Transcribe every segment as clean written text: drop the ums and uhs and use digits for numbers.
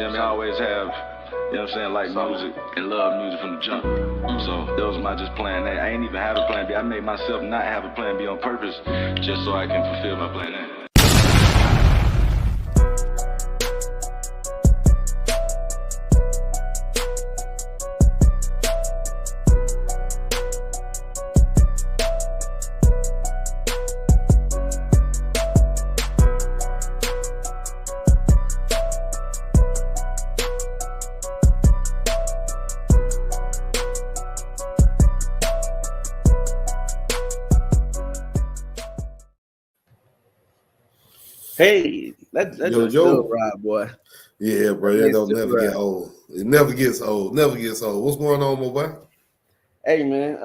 You know what I mean? I always have, you know what I'm saying, like music and love music from the jump. So that was my just plan A. I ain't even have a plan B. I made myself not have a plan B on purpose just so I can fulfill my plan A. Hey, that's still ride, boy. Yeah, bro, that don't never get old. It never gets old. Never gets old. What's going on, my boy? Hey, man,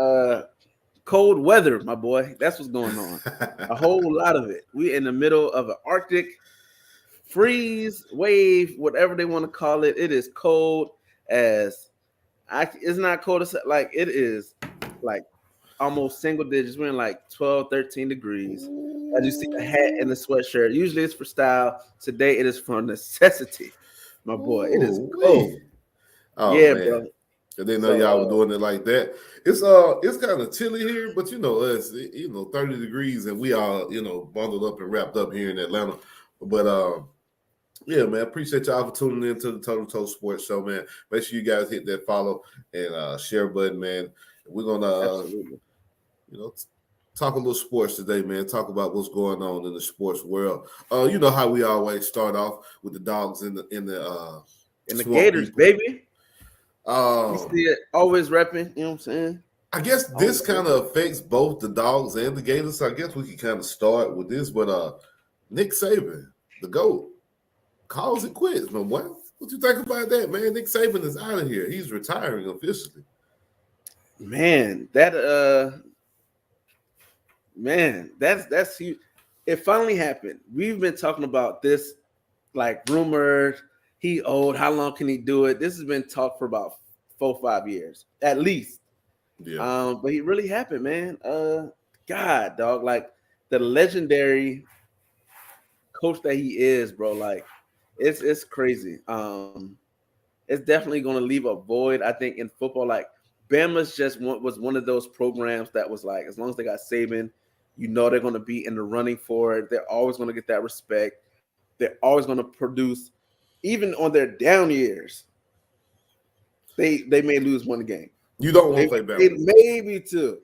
cold weather, my boy. That's what's going on. A whole lot of it. We in the middle of an Arctic freeze wave, whatever they want to call it. It is cold as it's not cold as like it is like almost single digits. We're in like 12, 13 degrees. As you see, a hat and a sweatshirt. Usually it's for style. Today it is for necessity, my boy. It is cold. Oh, yeah, man. bro. I didn't know y'all were doing it like that. It's kind of chilly here, but you know us, 30 degrees, and we are bundled up and wrapped up here in Atlanta. But yeah, man, appreciate y'all for tuning in to the Toe2Toe Sports Show, man. Make sure you guys hit that follow and share button, man. We're gonna talk a little sports today, man. Talk about what's going on in the sports world. You know how we always start off with the dogs in the Gators, people. baby. You see it always repping, you know what I'm saying? I guess this kind of affects both the dogs and the Gators. So I guess we can kind of start with this, but Nick Saban, the GOAT, calls it quits, man. What you think about that, man? Nick Saban is out of here. He's retiring officially. Man, that's huge. It finally happened. We've been talking about this, like rumored. He old. How long can he do it? This has been talked for about 4 or 5 years, at least. Yeah. But he really happened, man. God, dog, like the legendary coach that he is, bro. Like, it's crazy. It's definitely going to leave a void, I think, in football. Like, Bama's was one of those programs that was like, as long as they got Saban, they're going to be in the running for it. They're always going to get that respect. They're always going to produce, even on their down years. They may lose one game. You don't want to play Bama. Maybe two.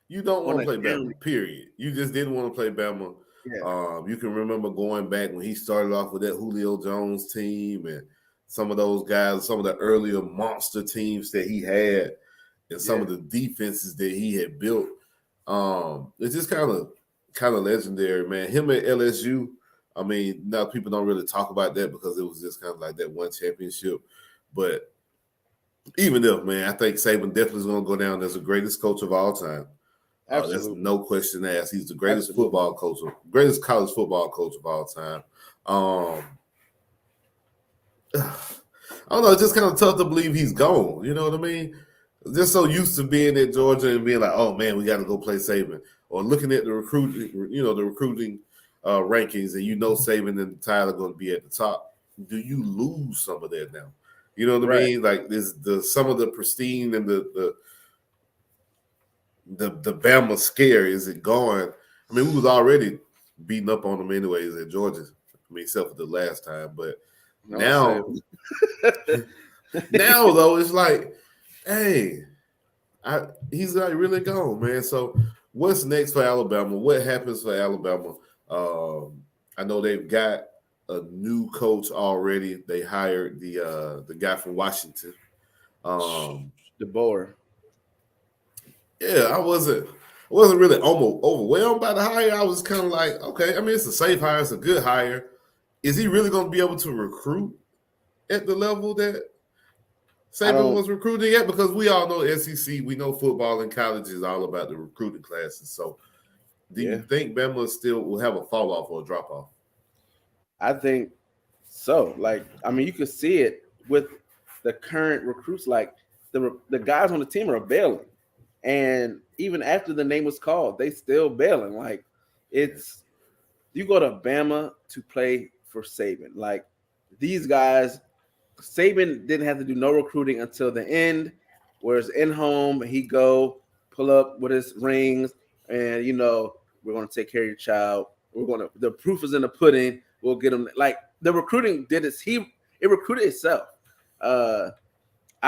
You don't want to play Bama, period. You just didn't want to play Bama. Yeah. You can remember going back when he started off with that Julio Jones team and some of those guys, some of the earlier monster teams that he had and some of the defenses that he had built. It's just kind of legendary, man. Him at LSU, I mean, now people don't really talk about that because it was just kind of like that one championship. But even if, man, I think Saban definitely is going to go down as the greatest coach of all time. That's no question asked. He's the greatest football coach, greatest college football coach of all time. I don't know. It's just kind of tough to believe he's gone. You know what I mean? Just so used to being at Georgia and being like, oh, man, we got to go play Saban. Or looking at the recruiting rankings, and Saban and Tyler are going to be at the top. Do you lose some of that now? You know what I mean? Like some of the pristine and the Bama scare, is it gone? I mean, we was already beating up on them anyways at Georgia. I mean, except for the last time, but now though, it's like, hey, he's like really gone, man. So what's next for Alabama? What happens for Alabama? I know they've got a new coach already. They hired the guy from Washington, DeBoer. Yeah, I wasn't really overwhelmed by the hire. I was kind of like, okay, I mean, it's a safe hire, it's a good hire. Is he really going to be able to recruit at the level that Saban was recruiting at? Because we all know SEC, we know football in college is all about the recruiting classes. So do you think Bama still will have a fall off or a drop off? I think so. Like, I mean, you could see it with the current recruits. Like, the guys on the team are bailing. And even after the name was called, they still bailing. Like, you go to Bama to play for Saban. Like, these guys Saban didn't have to do no recruiting until the end, whereas in home he go pull up with his rings, and we're gonna take care of your child. The proof is in the pudding. We'll get him. Like the recruiting did it recruited itself. I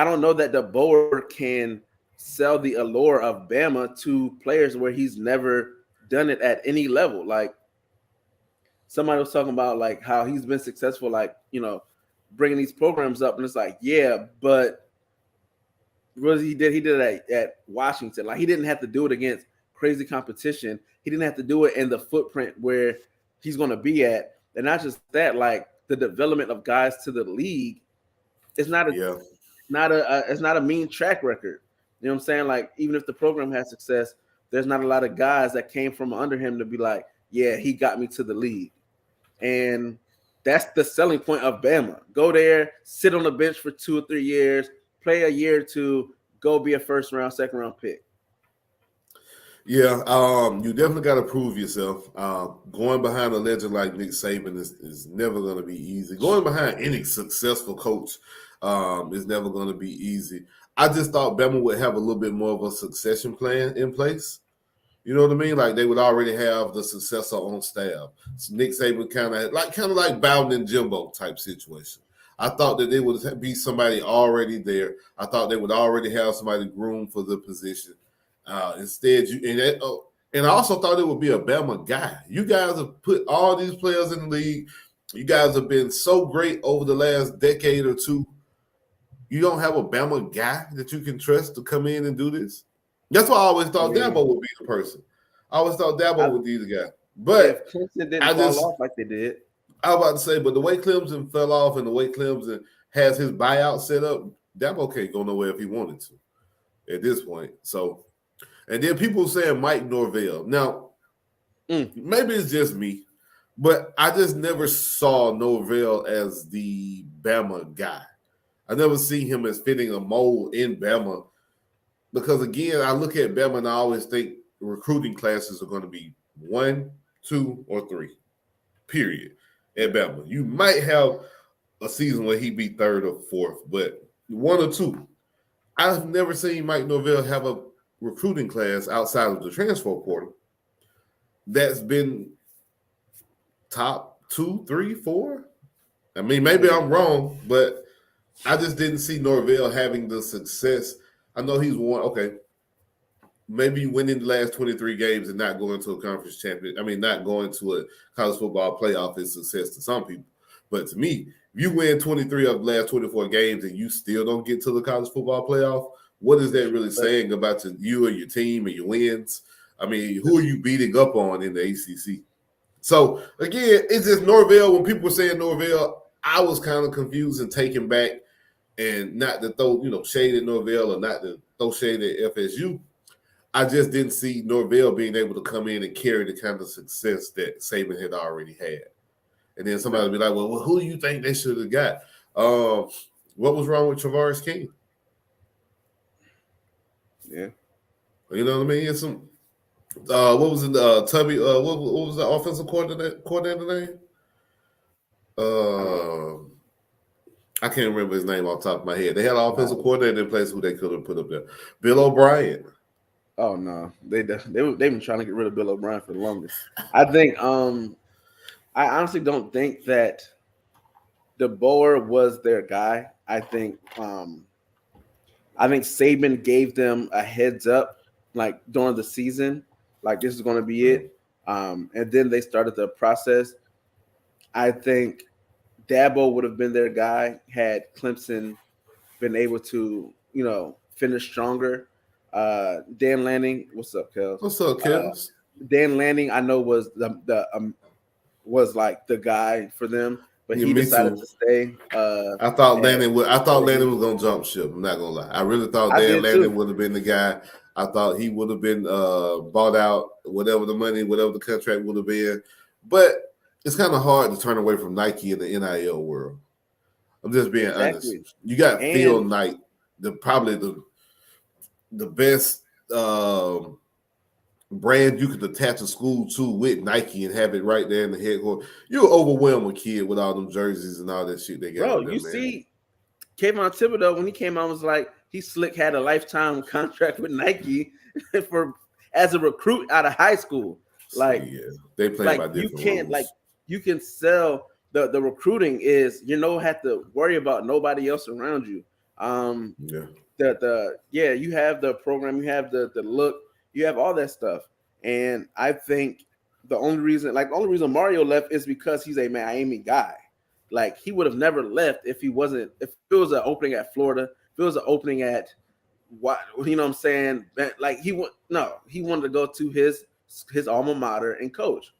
don't know that the Boer can sell the allure of Bama to players where he's never done it at any level. Like somebody was talking about like how he's been successful, like bringing these programs up, and it's like, yeah, but what he did it at Washington. Like he didn't have to do it against crazy competition. He didn't have to do it in the footprint where he's going to be at. And not just that, like the development of guys to the league, it's not a mean track record. You know what I'm saying? Like even if the program has success, there's not a lot of guys that came from under him to be like, yeah, he got me to the league. And that's the selling point of Bama. Go there, sit on the bench for 2 or 3 years, play a year or two, go be a first round, second round pick. Yeah, you definitely got to prove yourself. Going behind a legend like Nick Saban is never going to be easy. Going behind any successful coach is never going to be easy. I just thought Bama would have a little bit more of a succession plan in place. You know what I mean? Like they would already have the successor on staff. So Nick Saban kind of like Bowden and Jimbo type situation. I thought that they would be somebody already there. I thought they would already have somebody groomed for the position. Instead, and I also thought it would be a Bama guy. You guys have put all these players in the league. You guys have been so great over the last decade or two. You don't have a Bama guy that you can trust to come in and do this. That's why I always thought Dabo would be the person. I always thought Dabo would be the guy. But if Clemson didn't fall off like they did. I was about to say, but the way Clemson fell off and the way Clemson has his buyout set up, Dabo can't go nowhere if he wanted to at this point. So, and then people saying Mike Norvell. Now, maybe it's just me, but I just never saw Norvell as the Bama guy. I never see him as fitting a mold in Bama. Because, again, I look at Bama and I always think recruiting classes are going to be 1, 2, or 3, period, at Bama. You might have a season where he be 3rd or 4th, but 1 or 2. I've never seen Mike Norvell have a recruiting class outside of the transfer portal that's been top 2, 3, 4. I mean, maybe I'm wrong, but I just didn't see Norvell having the success. I know he's won. Okay, maybe winning the last 23 games and not going to a conference champion. I mean, not going to a college football playoff is success to some people. But to me, if you win 23 of the last 24 games and you still don't get to the college football playoff, what is that really saying about you and your team and your wins? I mean, who are you beating up on in the ACC? So, again, it's just Norvell. When people were saying Norvell, I was kind of confused and taken back. And not to throw, shade at Norvell or not to throw shade at FSU. I just didn't see Norvell being able to come in and carry the kind of success that Saban had already had. And then somebody would be like, well, who do you think they should have got? What was wrong with Travaris King? Yeah. You know what I mean? It's some what was it? Tubby, what was the offensive coordinator name? I can't remember his name off the top of my head. They had an offensive coordinator in place who they could have put up there. Bill O'Brien. Oh no, they've been trying to get rid of Bill O'Brien for the longest. I think I honestly don't think that DeBoer was their guy. I think Saban gave them a heads up like during the season, like this is going to be it, and then they started the process. I think Dabo would have been their guy had Clemson been able to, finish stronger. Dan Lanning, what's up, Kels? What's up, Kels? Dan Lanning, I know was was like the guy for them, but he decided to stay. I thought Lanning was gonna jump ship. I'm not gonna lie. I really thought Dan Lanning would have been the guy. I thought he would have been bought out, whatever the money, whatever the contract would have been, but. It's kind of hard to turn away from Nike in the NIL world. I'm just being honest. You got Phil Knight, probably the best brand you could attach a school to with Nike and have it right there in the headquarters. You're overwhelmed with kid with all them jerseys and all that shit they got. Bro, you see Kayvon Thibodeau, when he came out, was like he slick had a lifetime contract with Nike as a recruit out of high school. Like, they play by different you can't rules. like you can sell the recruiting is have to worry about nobody else around you. You have the program, you have the look, you have all that stuff, and I think the only reason Mario left is because he's a Miami guy. Like, he would have never left if it was an opening at Florida, if it was an opening at what, you know what I'm saying? Like, he wanted to go to his alma mater and coach.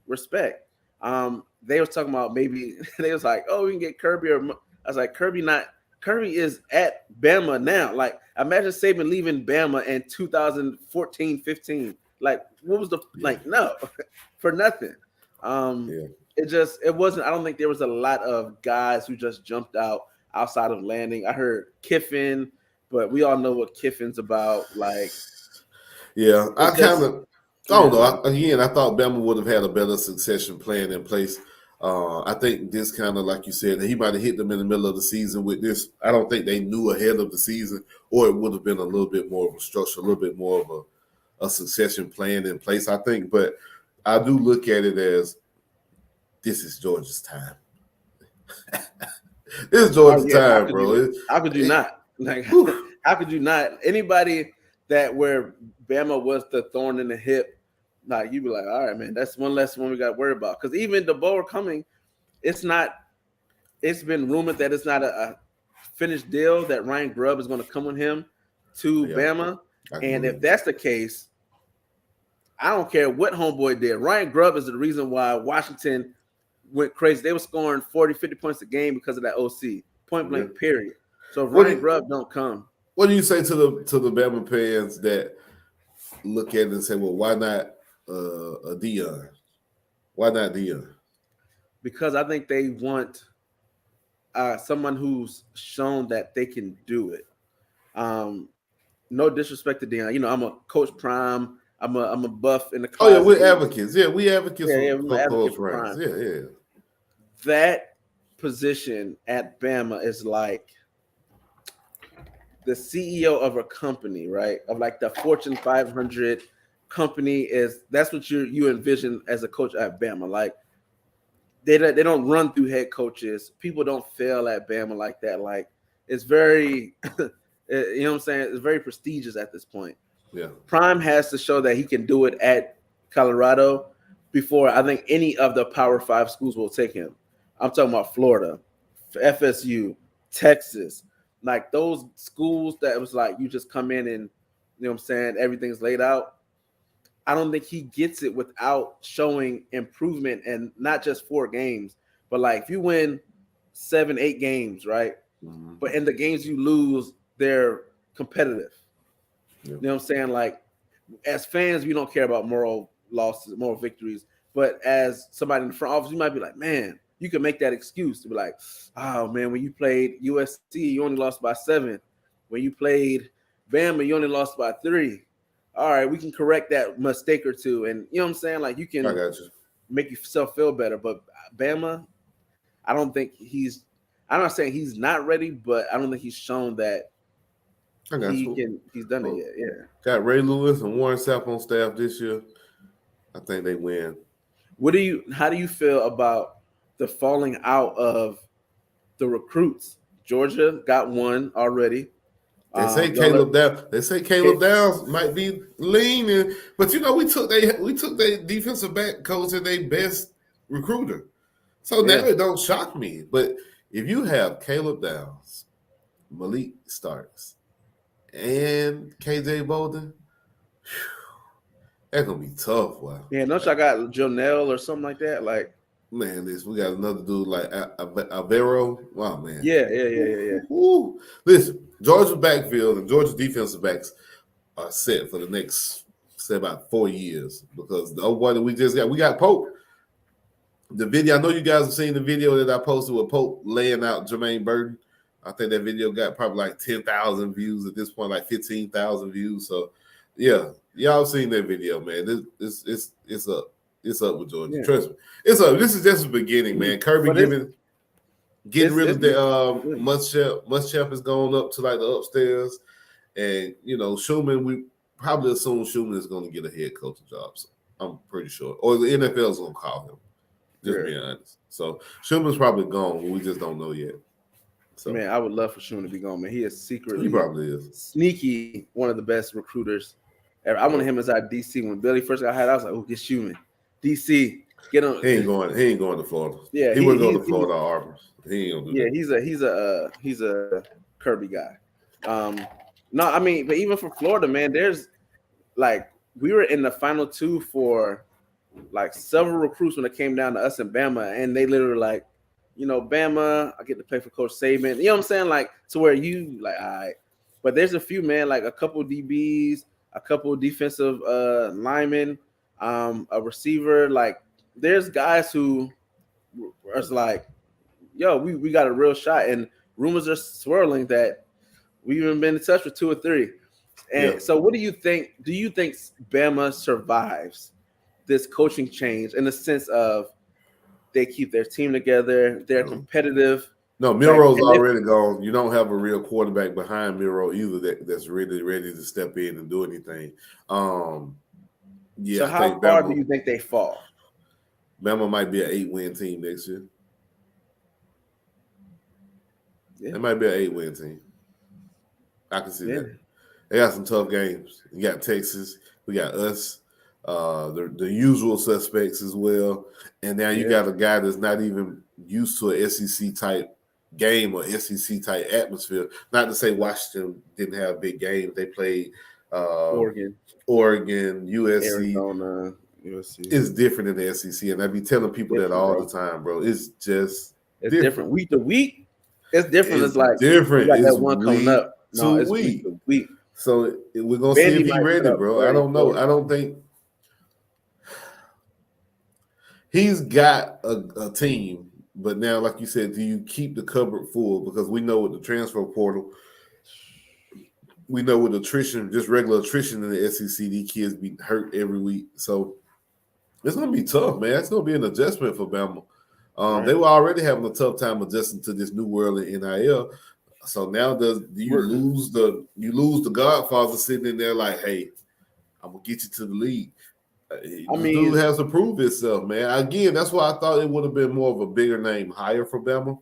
Respect. They was talking about maybe they was like, oh, we can get Kirby, or I was like, Kirby is at Bama now. Like, imagine Saban leaving Bama in 2014-15. Like, what was no, for nothing. It wasn't. I don't think there was a lot of guys who just jumped out outside of landing. I heard Kiffin, but we all know what Kiffin's about. Like, I don't know. I thought Bama would have had a better succession plan in place. I think this kind of, like you said, he might have hit them in the middle of the season with this. I don't think they knew ahead of the season, or it would have been a little bit more of a structure, a little bit more of a succession plan in place, I think. But I do look at it as this is Georgia's time. This is Georgia's time, bro. How could you not? Like, how could you not? Anybody that where Bama was the thorn in the hip, like, you be like, all right, man, that's one less one we got to worry about. Because even DeBoer coming, it's been rumored that it's not a finished deal, that Ryan Grubb is going to come with him to Bama. And if that's the case, I don't care what homeboy did. Ryan Grubb is the reason why Washington went crazy. They were scoring 40, 50 points a game because of that OC. Point blank, period. So if Ryan Grubb don't come. What do you say to the Bama fans that look at it and say, well, why not a Dion? Why not Dion? Because I think they want someone who's shown that they can do it. No disrespect to Dion. You know, I'm a Coach Prime. I'm a buff in the class. Oh yeah, we're advocates. Yeah, we advocates for Coach Prime. Yeah. That position at Bama is like the CEO of a company, right? Of like the Fortune 500 company that's what you envision as a coach at Bama. Like, they don't run through head coaches. People don't fail at Bama like that. Like, it's very, you know what I'm saying? It's very prestigious at this point. Yeah. Prime has to show that he can do it at Colorado before I think any of the Power 5 schools will take him. I'm talking about Florida, FSU, Texas, like those schools that was like you just come in and, you know what I'm saying, everything's laid out. I don't think he gets it without showing improvement, and not just 4 games, but like if you win 7-8 games, right? Mm-hmm. But in the games you lose, they're competitive. Yeah. You know what I'm saying? Like, as fans, we don't care about moral losses, moral victories. But as somebody in the front office, you might be like, man, you can make that excuse to be like, oh, man, when you played USC, you only lost by 7. When you played Bama, you only lost by 3. All right, we can correct that mistake or two. And you know what I'm saying? Like, you can make yourself feel better. But Bama, I'm not saying he's not ready, but I don't think he's shown that he's done it yet. Yeah. Got Ray Lewis and Warren Sapp on staff this year. I think they win. How do you feel about the falling out of the recruits? Georgia got one already. They say Caleb Downs might be leaning, but you know we took their defensive back coach and their best recruiter, so now it don't shock me. But if you have Caleb Downs, Malik Starks, and KJ Bolden, that's gonna be tough. Wow. Yeah, don't y'all got Jonell or something like that? Like, man, we got another dude like Avero. Wow, man. Yeah. Woo. Listen, Georgia's backfield and Georgia's defensive backs are set for the next, say, about 4 years, because the old boy that we just got, we got Pope. The video, I know you guys have seen the video that I posted with Pope laying out Jermaine Burton. I think that video got probably like 10,000 views at this point, like 15,000 views. So, yeah, y'all seen that video, man. It's up. It's up with Georgia. Yeah. Trust me. It's up. This is just the beginning, man. Kirby giving. Getting rid of the Muschamp is going up to like the upstairs, and Schumann. We probably assume Schumann is going to get a head coaching job. So I'm pretty sure, or the NFL is going to call him. Just being honest. So Schumann's probably gone. We just don't know yet. So man, I would love for Schumann to be gone. Man, he is secretly, he probably is sneaky, one of the best recruiters ever. I wanted him as our DC when Billy first got hired. I was like, oh, get Schumann, DC, get him. He ain't going to Florida. Yeah, he wouldn't go to Florida or Auburn. He ain't gonna do that. He's a Kirby guy. No, I mean, but even for Florida, man, there's like we were in the final two for like several recruits when it came down to us and Bama, and they literally like, Bama, I get to play for Coach Saban. You know what I'm saying? Like to where you like, all right. But there's a few, man, like a couple DBs, a couple defensive linemen, a receiver. Like there's guys who are like, yo, we got a real shot, and rumors are swirling that we've even been in touch with 2 or 3. And so what do you think? Do you think Bama survives this coaching change in the sense of they keep their team together, they're competitive? No, Miro's already gone. You don't have a real quarterback behind Miro either that's really ready to step in and do anything. So how far do you think they fall? Bama might be an 8-win team next year. Yeah. It might be an 8-win team. I can see that. They got some tough games. You got Texas. We got us. The usual suspects as well. And now you got a guy that's not even used to an SEC type game or SEC type atmosphere. Not to say Washington didn't have big games. They played Oregon, USC. Arizona, USC. It's different in the SEC. And I be telling people that all the time, bro. It's just different. Week to week, it's different. It's like different. You got it's that one coming up. No, it's week to week. So we're going to see if he's ready, bro. I don't know. I don't think he's got a team, but now, like you said, do you keep the cupboard full? Because we know with the transfer portal, we know with attrition, just regular attrition in the SEC, these kids be hurt every week. So it's going to be tough, man. It's going to be an adjustment for Bama. They were already having a tough time adjusting to this new world in NIL. So now do you lose the Godfather sitting in there like, hey, I'm gonna get you to the league. Dude has to prove himself, man. Again, that's why I thought it would have been more of a bigger name hire for Bama,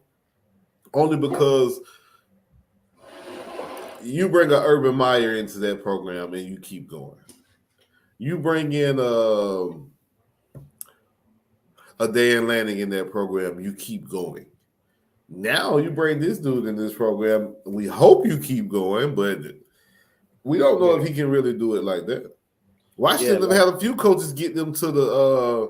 only because you bring an Urban Meyer into that program and you keep going. You bring in a Dan Lanning in that program, you keep going. Now you bring this dude in this program. We hope you keep going, but we don't know if he can really do it like that. Washington have had a few coaches get them to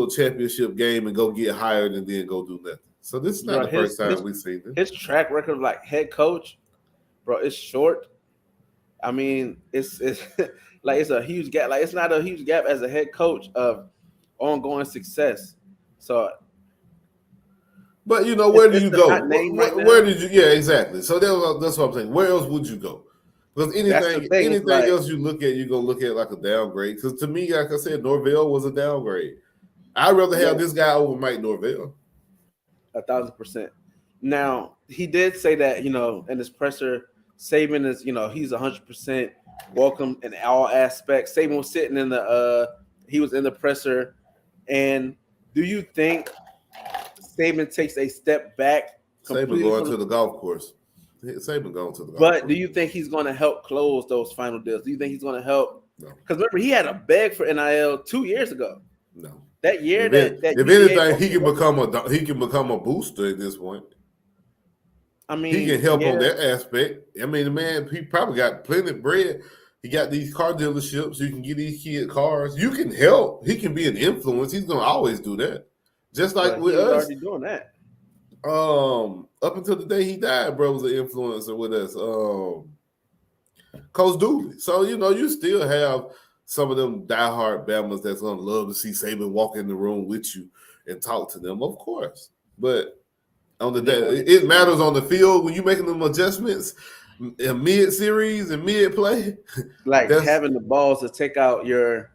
a championship game and go get hired and then go do nothing. So this is not the first time we've seen this. His track record of like head coach, bro, it's short. I mean, it's like it's a huge gap. Like it's not a huge gap as a head coach of ongoing success. So. But where do you go? Where did you? Yeah, exactly. So that's what I'm saying. Where else would you go? Because anything else you look at, you're gonna look at like a downgrade. Because to me, like I said, Norvell was a downgrade. I'd rather have this guy over Mike Norvell. 1,000%. Now he did say that in his presser, Saban is he's 100% welcome in all aspects. Saban was sitting in he was in the presser, and do you think Saban takes a step back? Saban going to the golf course. Saban going to the golf course. But do you think he's going to help close those final deals? Do you think he's going to help? No. Because remember, he had a beg for NIL 2 years ago. No. That year, if anything, he can become a booster at this point. I mean, he can help on that aspect. I mean, the man, he probably got plenty of bread. He got these car dealerships. You can get these kids cars. You can help. He can be an influence. He's going to always do that. Just like with us. Already doing that. Up until the day he died, bro was an influencer with us. Coach Dooley. So, you still have some of them diehard Bamas that's going to love to see Saban walk in the room with you and talk to them, of course. But on the day, it matters on the field when you're making them adjustments in mid-series and mid-play. Like having the balls to take out your,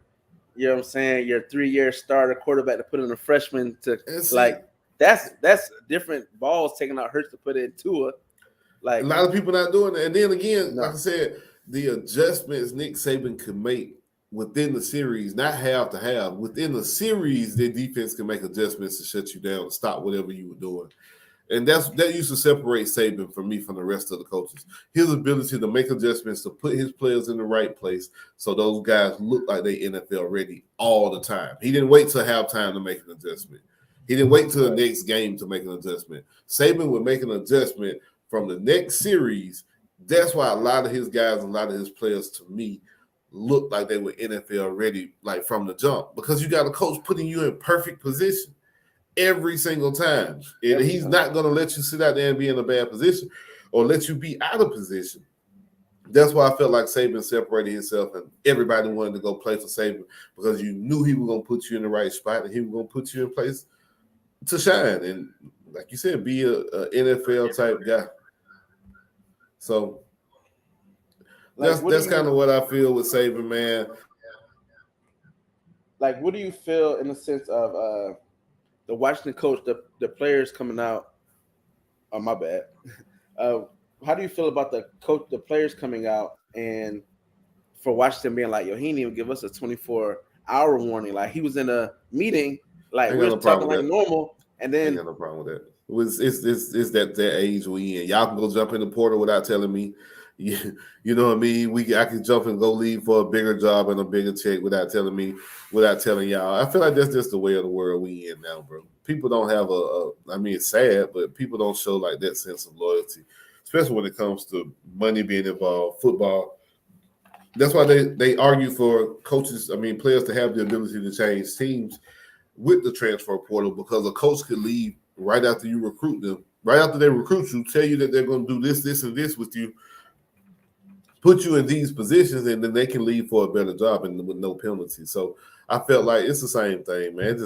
your 3-year starter quarterback to put in a freshman to that's different balls taking out Hurts to put it to it. Like a lot of people not doing it. And then again, No. like I said, the adjustments Nick Saban could make within the series, not half to half, within the series, their defense can make adjustments to shut you down and stop whatever you were doing. And that used to separate Saban from me from the rest of the coaches. His ability to make adjustments, to put his players in the right place so those guys look like they NFL ready all the time. He didn't wait till halftime to make an adjustment. He didn't wait till the next game to make an adjustment. Saban would make an adjustment from the next series. That's why a lot of his guys and a lot of his players, to me, look like they were NFL ready, like from the jump, because you got a coach putting you in perfect position every single time. And he's not going to let you sit out there and be in a bad position or let you be out of position. That's why I felt like Saban separated himself and everybody wanted to go play for Saban, because you knew he was going to put you in the right spot and he was going to put you in place to shine. And like you said, be a NFL type guy. So that's kind of what I feel with Saban, man. Like, what do you feel in the sense of the Washington coach, the players coming out? Oh, my bad. How do you feel about the players coming out and for Washington being like, yo, he didn't even give us a 24-hour warning. Like, he was in a meeting, like we're talking like normal, and then I ain't got no problem with that. It's that age we in. Y'all can go jump in the portal without telling me. You know what I mean? I can jump and go leave for a bigger job and a bigger check without telling me, without telling y'all. I feel like that's just the way of the world we in now, bro. People don't have I mean, it's sad, but people don't show like that sense of loyalty, especially when it comes to money being involved, football. That's why they argue for coaches, players to have the ability to change teams with the transfer portal, because a coach could leave right after you recruit them, right after they recruit you, tell you that they're going to do this, this, and this with you, put you in these positions, and then they can leave for a better job and with no penalty. So I felt like it's the same thing, man.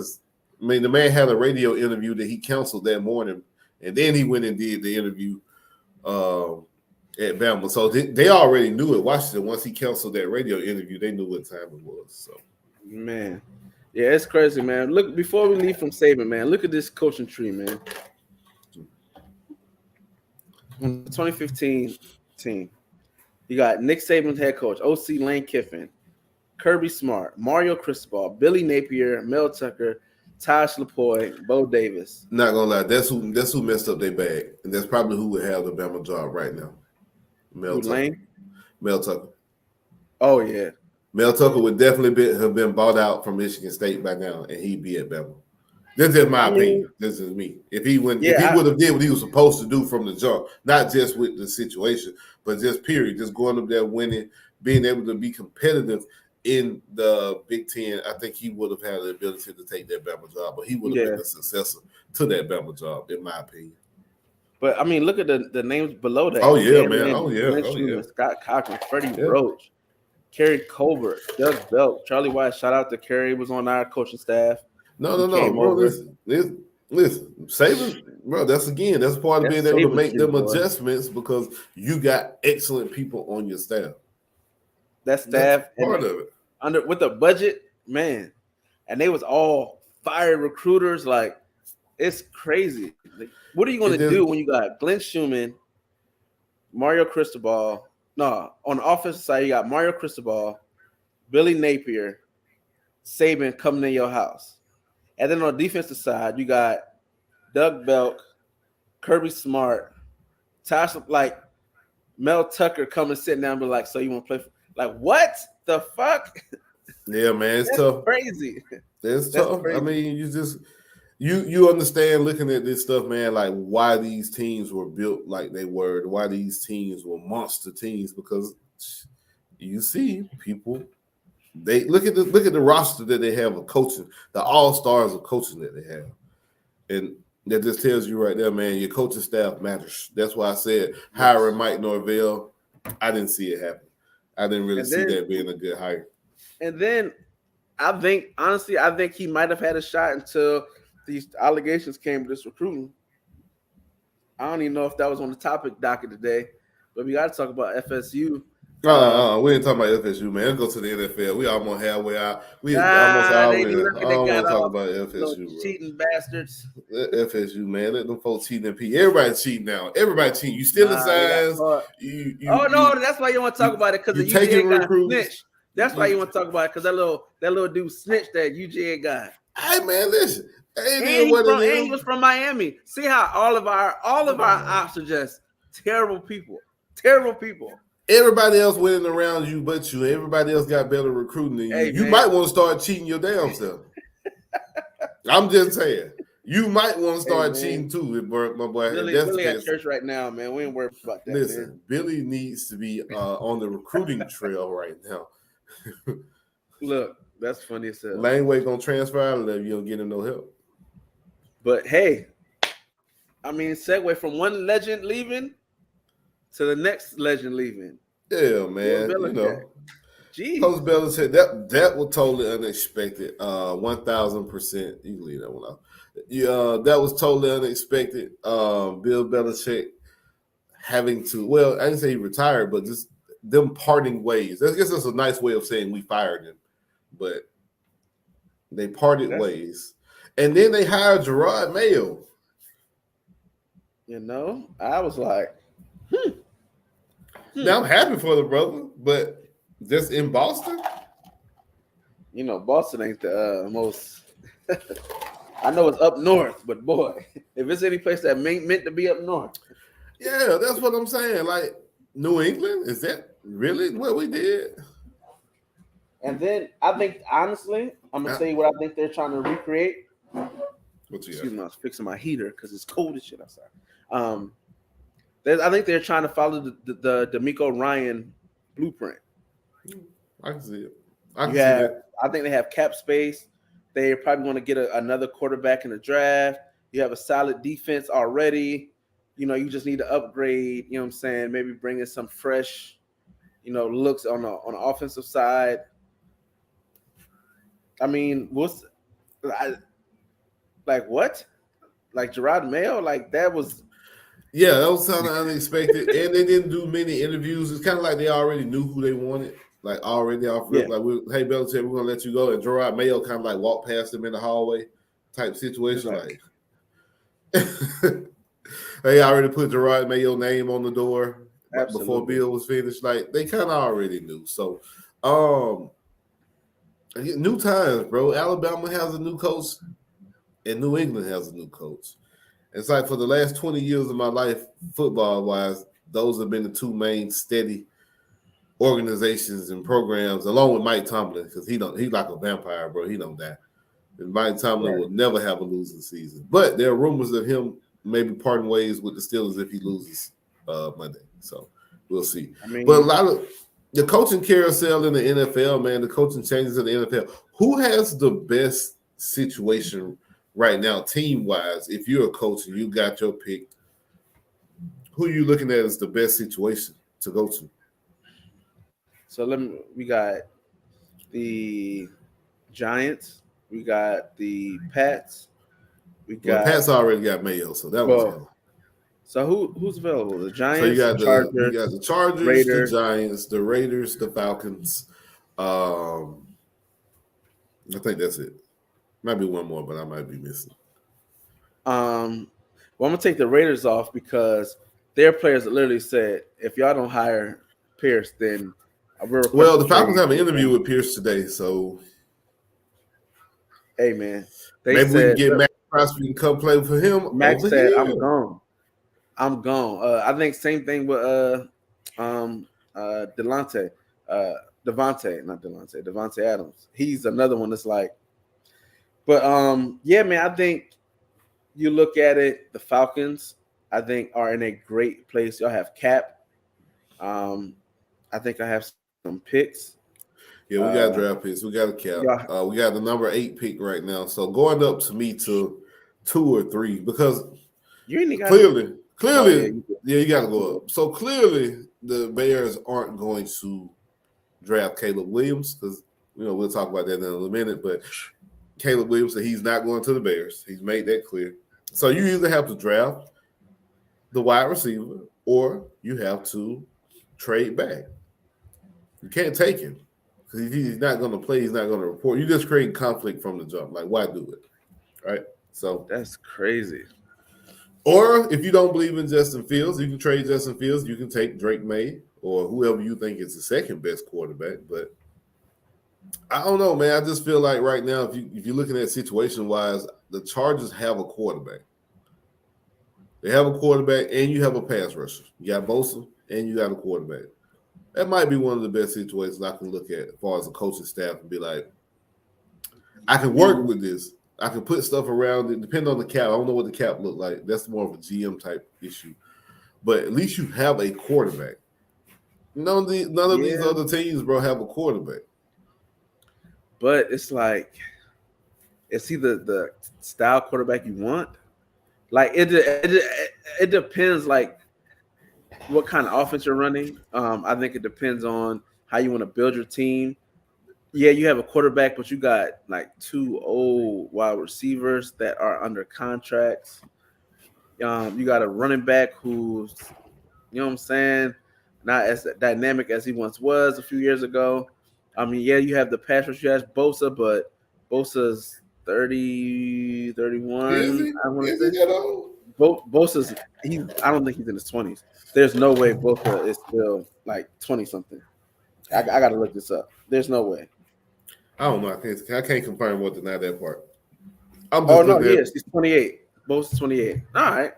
The man had a radio interview that he canceled that morning, and then he went and did the interview at Bama. So they already knew it. Washington, once he canceled that radio interview, they knew what time it was. So, man, yeah, it's crazy, man. Look, before we leave from Saban, man, look at this coaching tree, man. The 2015 team. You got Nick Saban's head coach, OC Lane Kiffin, Kirby Smart, Mario Cristobal, Billy Napier, Mel Tucker, Tosh LaPoy, Bo Davis. Not gonna lie, that's who messed up their bag, and that's probably who would have the Bama job right now. Mel Tucker. Oh yeah, Mel Tucker would definitely have been bought out from Michigan State by now, and he'd be at Bama. This is my opinion. This is me. If he would have did what he was supposed to do from the jump, not just with the situation, but just period, just going up there winning, being able to be competitive in the Big Ten, I think he would have had the ability to take that Bama job, but he would have been the successor to that Bama job, in my opinion. But look at the names below that. Oh yeah, man. Oh yeah. Scott Cochran, Freddie Roach, Kerry Colbert, Doug Belk, Charlie White. Shout out to Kerry, was on our coaching staff. No, bro. Listen, Saban, bro. That's part of being able to make them adjustments, because you got excellent people on your staff. That staff, part of it. With the budget, man, and they was all fire recruiters. Like, it's crazy. Like, what are you going to do when you got Glenn Schumann, Mario Cristobal? No, on the offensive side, you got Mario Cristobal, Billy Napier, Saban coming in your house. And then on the defensive side, you got Doug Belk, Kirby Smart, Tosh, like Mel Tucker coming sitting down and be like, so you want to play? Like, what the fuck? Yeah, man, it's That's tough. Crazy. It's tough. Crazy. You understand looking at this stuff, man, like why these teams were built like they were, why these teams were monster teams, because you see people. They look at the roster that they have of coaching, the all-stars of coaching that they have. And that just tells you right there, man, your coaching staff matters. That's why I said hiring Mike Norvell, I didn't see it happen. I didn't really see that being a good hire. And then I think he might have had a shot until these allegations came with this recruiting. I don't even know if that was on the topic docket today, but we got to talk about FSU We ain't talking about FSU, man. Let's go to the NFL. We almost halfway out. We almost they hour in. looking I they don't got want to talk off about FSU, bro. cheating bastards. FSU, man. Let them folks cheat and pee. Everybody cheating now. Everybody cheating. You stealing signs. No, that's why you want to talk about it because the UGA got snitched. That's why you want to talk about it because that little dude snitched that UGA got. Hey man, listen. And he was from Miami. See how all of our ops are just terrible people. Terrible people. Everybody else winning around you but you. Everybody else got better recruiting than you. Hey, you might want to start cheating your damn self. I'm just saying. You might want to start cheating too, my boy. Billy at church right now, man. We ain't worried about that. Listen, man. Billy needs to be on the recruiting trail right now. Look, that's funny as hell. Laneway gonna transfer out of there. You don't get him no help. But hey, I mean, segue from one legend leaving to the next legend leaving. Yeah, man. You know, Jeez. Coach Belichick, that was totally unexpected. 1,000%. You can leave that one out. Yeah, that was totally unexpected. Bill Belichick having to, well, I didn't say he retired, but just them parting ways. I guess that's a nice way of saying we fired him, but they parted ways. And then they hired Gerard Mayo. You know, I was like, Now I'm happy for the brother, but just in Boston? You know, Boston ain't the most. I know it's up north, but boy, if it's any place that meant to be up north. Yeah, that's what I'm saying. Like, New England, is that really what we did? And then I think, honestly, I'm going to tell you what I think they're trying to recreate. Excuse me, I was fixing my heater because it's cold as shit outside. I think they're trying to follow the D'Amico Ryan blueprint. I can see it. I think they have cap space. They're probably going to get another quarterback in the draft. You have a solid defense already. You know, you just need to upgrade. You know what I'm saying? Maybe bring in some fresh, looks on the offensive side. I mean, what? Like Gerard Mayo? Like that was. Yeah, that was kind of unexpected, and they didn't do many interviews. It's kind of like they already knew who they wanted. Like already off rip, like hey Belichick, we're gonna let you go, and Gerard Mayo kind of like walked past him in the hallway, type situation. Like they already put Gerard Mayo name on the door before Bill was finished. Like they kind of already knew. So, new times, bro. Alabama has a new coach, and New England has a new coach. It's like for the last 20 years of my life, football-wise, those have been the two main steady organizations and programs, along with Mike Tomlin, because he's like a vampire, bro. He don't die. And Mike Tomlin will never have a losing season. But there are rumors of him maybe parting ways with the Steelers if he loses Monday. So we'll see. But a lot of the coaching carousel in the NFL, man, the coaching changes in the NFL. Who has the best situation right now, team-wise? If you're a coach and you got your pick, who are you looking at as the best situation to go to? So we got the Giants, we got the Pats, Pats already got Mayo, so that was him. So who's available? The Giants, so you got the Chargers, Raiders. The Giants, the Raiders, the Falcons. I think that's it. Might be one more, but I might be missing. Well, I'm gonna take the Raiders off because their players literally said, if y'all don't hire Pierce, then the Falcons have an interview with Pierce today, so hey man, maybe we can get Matt Crosby to come play for him. Max said, "I'm gone. I think same thing with Devontae Adams. He's another one that's like, but yeah, man. I think you look at it, the Falcons, I think are in a great place. Y'all have cap. I think I have some picks. Yeah, we got draft picks. We got a cap. Yeah. We got the number 8 pick right now. So going up to me to 2 or 3 because you clearly, you got to go up. So clearly, the Bears aren't going to draft Caleb Williams because we'll talk about that in a minute. But Caleb Williams said he's not going to the Bears. He's made that clear. So you either have to draft the wide receiver or you have to trade back. You can't take him because he's not going to play. He's not going to report. You just create conflict from the jump. Like, why do it? Right? So that's crazy. Or if you don't believe in Justin Fields, you can trade Justin Fields. You can take Drake May or whoever you think is the second best quarterback. But I don't know, man. I just feel like right now, if you're looking at situation wise, the Chargers have a quarterback. They have a quarterback, and you have a pass rusher. You got Bosa, and you got a quarterback. That might be one of the best situations I can look at as far as a coaching staff and be like, I can work with this. I can put stuff around it, depending on the cap. I don't know what the cap look like. That's more of a GM type issue. But at least you have a quarterback. None of these other teams, bro, have a quarterback. But it's like, is he the style quarterback you want? Like it depends, like what kind of offense you're running. I think it depends on how you want to build your team. Yeah, you have a quarterback, but you got like 2 old wide receivers that are under contracts. You got a running back who's, you know what I'm saying, not as dynamic as he once was a few years ago. I mean, yeah, you have the pass rush. You have Bosa, but Bosa's 30, 31. I want to say. Bosa's, I don't think he's in his 20s. There's no way Bosa is still like 20-something. I got to look this up. There's no way. I don't know. I can't confirm or deny that part. No, he is. He's 28. Bosa's 28. All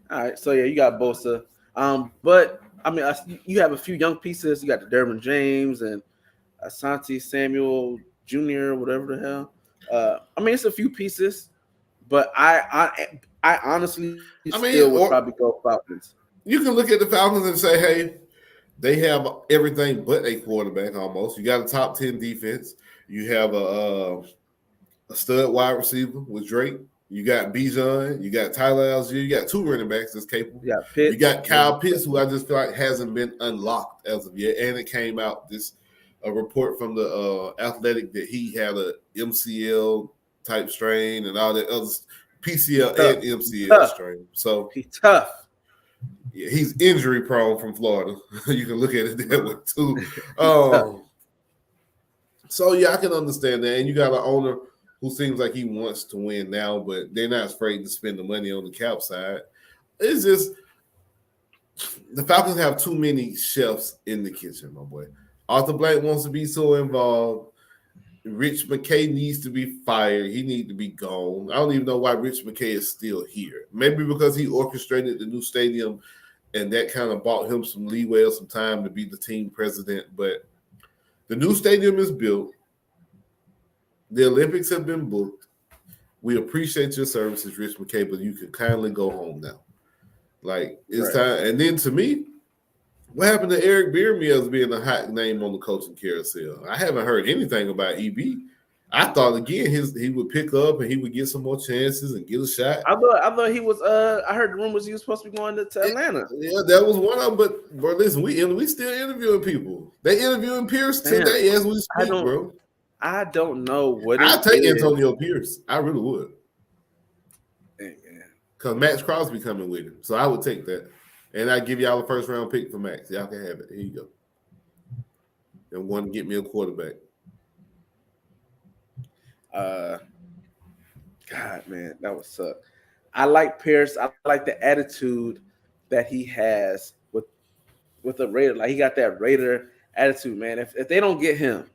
right. So yeah, you got Bosa. But I mean, you have a few young pieces. You got the Derwin James and Asante Samuel Jr., whatever the hell. I mean, it's a few pieces, but I honestly would probably go Falcons. You can look at the Falcons and say, hey, they have everything but a quarterback almost. You got a top 10 defense. You have a stud wide receiver with Drake. You got Bijan. You got Tyler Algier. You got 2 running backs that's capable. You got Kyle Pitts, who I just feel like hasn't been unlocked as of yet. And it came out a report from the Athletic that he had a MCL type strain and all that other PCL and MCL strain. So he's tough. Yeah, he's injury prone from Florida. You can look at it that way too. So yeah, I can understand that. And you got an owner who seems like he wants to win now, but they're not afraid to spend the money on the cap side. It's just the Falcons have too many chefs in the kitchen, my boy. Arthur Blank wants to be so involved. Rich McKay needs to be fired. He needs to be gone. I don't even know why Rich McKay is still here. Maybe because he orchestrated the new stadium and that kind of bought him some leeway or some time to be the team president. But the new stadium is built. The Olympics have been booked. We appreciate your services, Rich McKay, but you can kindly go home now. Like, it's time. And then to me, what happened to Eric Biermeals being a hot name on the coaching carousel? I haven't heard anything about EB. I thought again he would pick up and he would get some more chances and get a shot. I thought he was. I heard the rumors he was supposed to be going to Atlanta. Yeah, that was one of them. But listen, we still interviewing people. They interviewing Pierce today as we speak, bro. I don't know what. I'd take Antonio Pierce. I really would. Because Max Crosby coming with him, so I would take that. And I give y'all a first round pick for Max. Y'all can have it. Here you go. And one to get me a quarterback. God, man, that would suck. I like Pierce. I like the attitude that he has with the Raider. Like, he got that Raider attitude, man. If they don't get him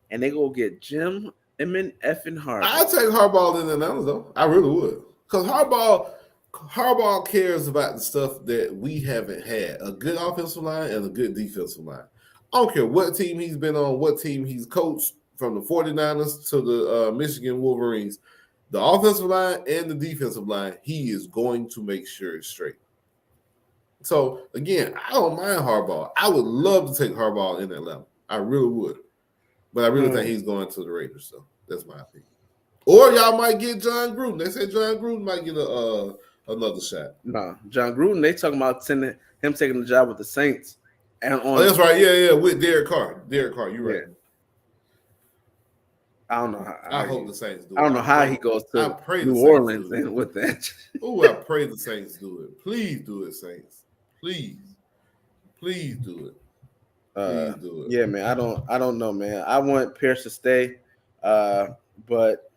and they go get Jim effing Harbaugh. I'd take Harbaugh in Atlanta, though. I really would. Because Harbaugh cares about the stuff that we haven't had. A good offensive line and a good defensive line. I don't care what team he's been on, what team he's coached, from the 49ers to the Michigan Wolverines. The offensive line and the defensive line, he is going to make sure it's straight. So, again, I don't mind Harbaugh. I would love to take Harbaugh in Atlanta. I really would. But I really think he's going to the Raiders, so that's my opinion. Or y'all might get John Gruden. They say John Gruden might get another shot. No, John Gruden, they talking about him taking the job with the Saints. And that's right. Yeah, with Derek Carr. Derek Carr, you're right. Yeah. I don't know how. I hope the Saints do it. I don't know how he goes to New Orleans and with that. Oh, I pray the Saints do it. Please do it, Saints. Please do it. Please do it. Yeah, man. I don't know, man. I want Pierce to stay, but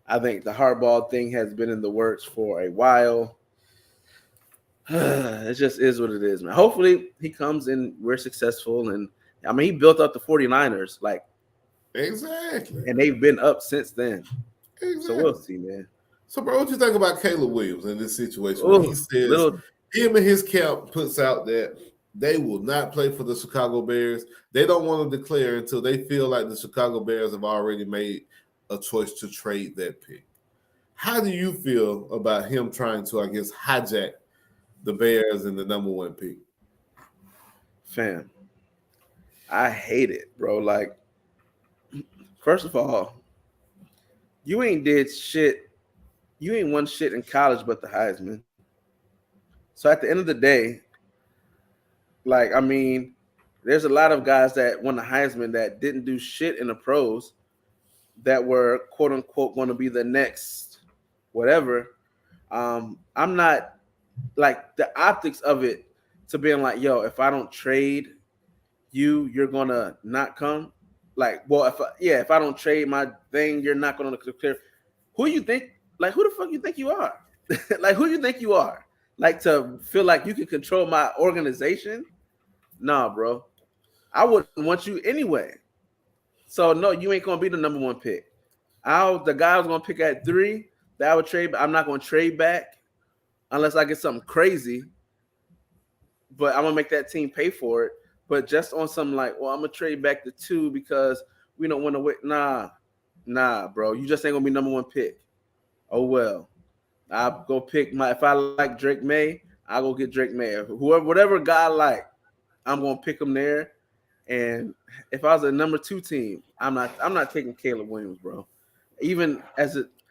I think the hardball thing has been in the works for a while. It just is what it is, man. Hopefully he comes and we're successful. And I mean, he built up the 49ers, like, exactly, and they've been up since then. exactly. So we'll see, man. So, bro, what you think about Caleb Williams in this situation? When he says him and his camp puts out that they will not play for the Chicago Bears. They don't want to declare until they feel like the Chicago Bears have already made a choice to trade that pick. How do you feel about him trying to, I guess, hijack the Bears and the number 1 pick? Fam, I hate it, bro. Like, first of all, you ain't did shit. You ain't won shit in college but the Heisman. So at the end of the day, like, I mean, there's a lot of guys that won the Heisman that didn't do shit in the pros that were, quote unquote, going to be the next whatever. I'm not like the optics of it to being like, yo, if I don't trade you, you're going to not come. Like, well, if I don't trade my thing, you're not going to clear. Who you think? Like, who the fuck you think you are? Like, who you think you are? Like, to feel like you can control my organization? Nah, bro. I wouldn't want you anyway. So, no, you ain't going to be the number 1 pick. The guy I was going to pick at 3 that I would trade, but I'm not going to trade back unless I get something crazy. But I'm going to make that team pay for it. But just on something like, well, I'm going to trade back to 2 because we don't want to wait. Nah, bro. You just ain't going to be number 1 pick. Oh, well. I'll go pick if I like Drake May, I'll go get Drake May. Whatever guy I like, I'm going to pick him there. And if I was a number 2 team, I'm not taking Caleb Williams, bro. Even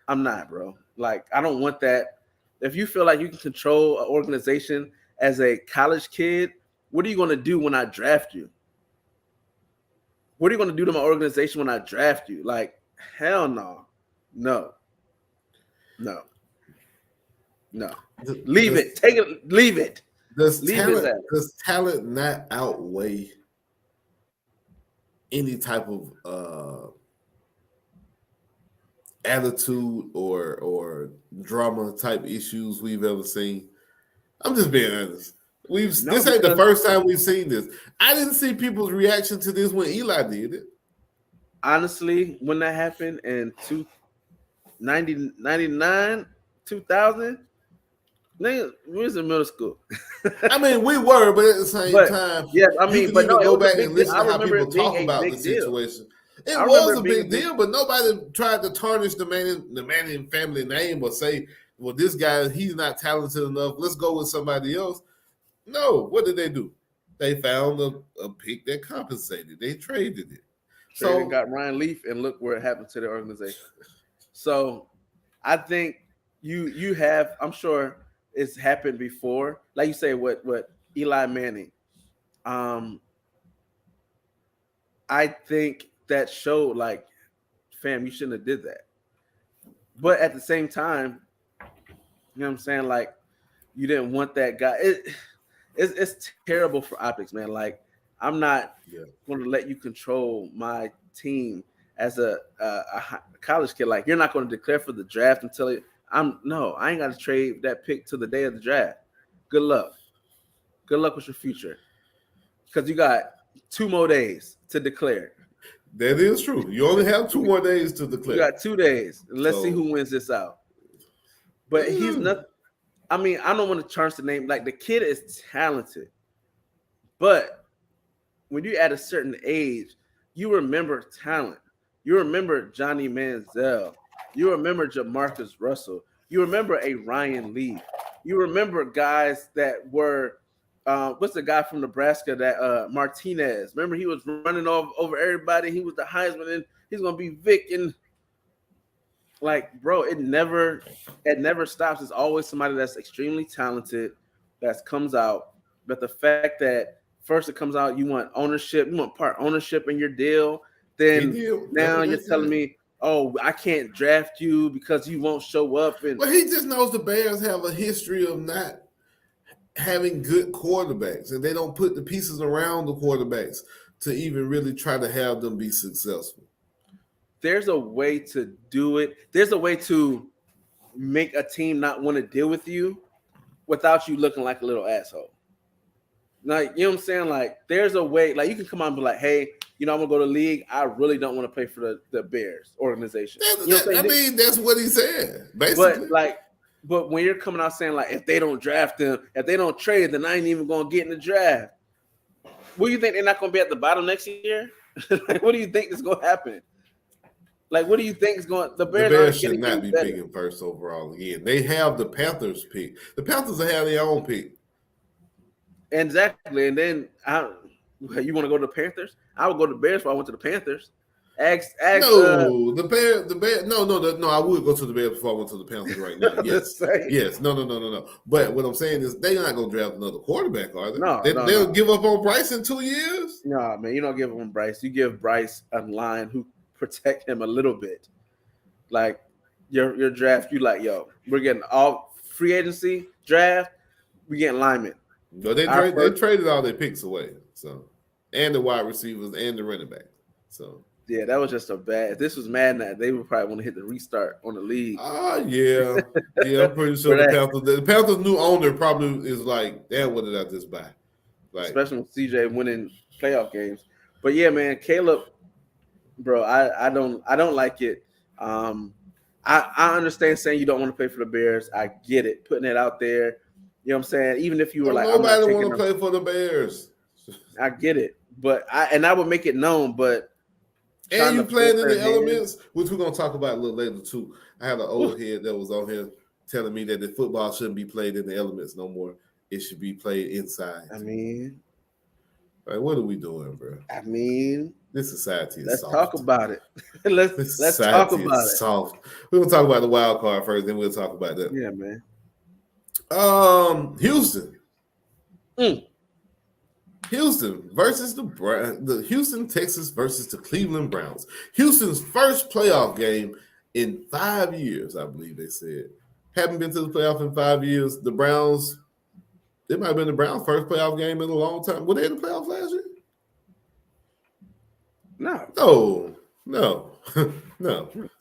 I'm not, bro. Like, I don't want that. If you feel like you can control an organization as a college kid, what are you going to do when I draft you? What are you going to do to my organization when I draft you? Like, hell no. No. Leave it. Take it. Leave it. Does talent not outweigh any type of attitude or drama type issues we've ever seen? I'm just being honest. This ain't the first time we've seen this. I didn't see people's reaction to this when Eli did it. Honestly, when that happened in 99, 2000, we was in middle school. I mean, we were, but at the same time, yeah, I mean, but go back and listen to how people talk about the situation. It was a big deal, but nobody tried to tarnish the Manning family name or say, well, this guy, he's not talented enough. Let's go with somebody else. No, what did they do? They found a pick that compensated. They traded it. So got Ryan Leaf, and look where it happened to the organization. So I think you have, I'm sure it's happened before. Like you say, what Eli Manning. I think that showed like, fam, you shouldn't have did that. But at the same time, you know what I'm saying? Like, you didn't want that guy. It's terrible for optics, man. Like, I'm not going to let you control my team as a college kid. Like, you're not going to declare for the draft until I ain't got to trade that pick to the day of the draft. Good luck. Good luck with your future. Because you got 2 more days to declare. That is true. You only have 2 more days to declare. You got 2 days. Let's see who wins this out. But he's not. I mean, I don't want to charge the name. Like, the kid is talented. But when you at a certain age, you remember talent. You remember Johnny Manziel. You remember Jamarcus Russell. You remember a Ryan Leaf. You remember guys that were, what's the guy from Nebraska that Martinez? Remember he was running over everybody. He was the Heisman, and he's gonna be Vic. And like, bro, it never stops. It's always somebody that's extremely talented that comes out. But the fact that first it comes out, you want ownership, you want part ownership in your deal. Then now you're telling me, oh, I can't draft you because you won't show up. And well, he just knows the Bears have a history of not having good quarterbacks, and they don't put the pieces around the quarterbacks to even really try to have them be successful? There's a way to do it. There's a way to make a team not want to deal with you without you looking like a little asshole. Like, you know what I'm saying? Like, there's a way, like, you can come out and be like, hey, I'm gonna go to the league. I really don't want to play for the Bears organization. That's what he said, basically. But when you're coming out saying, like, if they don't draft them, if they don't trade, then I ain't even gonna get in the draft. What do you think, they're not gonna be at the bottom next year? Like, what do you think is gonna happen? Like, what do you think is going? The Bears should not be picking first overall again. They have the Panthers pick. The Panthers will have their own pick. Exactly, and then you want to go to the Panthers? I would go to the Bears if I went to the Panthers. The Bears. No. I would go to the Bears before I went to the Panthers right now. Yes. No. But what I'm saying is they're not going to draft another quarterback, are they? They'll give up on Bryce in 2 years. No, man, you don't give up on Bryce. You give Bryce a line who protect him a little bit. Like your draft, you like, yo, we're getting all free agency draft. We getting linemen. No, they traded all their picks away. So, and the wide receivers and the running back. So yeah, that was just a bad. If this was Madden, they would probably want to hit the restart on the league. Yeah. I'm pretty sure the Panthers' new owner probably is like, damn, what did I just buy? Like, especially with CJ winning playoff games. But yeah, man, Caleb, bro, I don't like it. I understand saying you don't want to play for the Bears. I get it, putting it out there. You know what I'm saying? Even if you were like, nobody want to play for the Bears. I get it, but I would make it known. But and you playing in the elements, which we're gonna talk about a little later too. I had an old head that was on here telling me that the football shouldn't be played in the elements no more. It should be played inside. I mean, like, what are we doing, bro? I mean, this society is let's soft. Talk about it. let's talk about it. Soft. We're gonna talk about the wild card first, then we'll talk about that. Yeah, man. Houston. Houston versus the Houston Texans versus the Cleveland Browns. Houston's first playoff game in 5 years, I believe they said. Haven't been to the playoff in 5 years. The Browns, it might have been the Browns' first playoff game in a long time. Were they in the playoffs last year? No.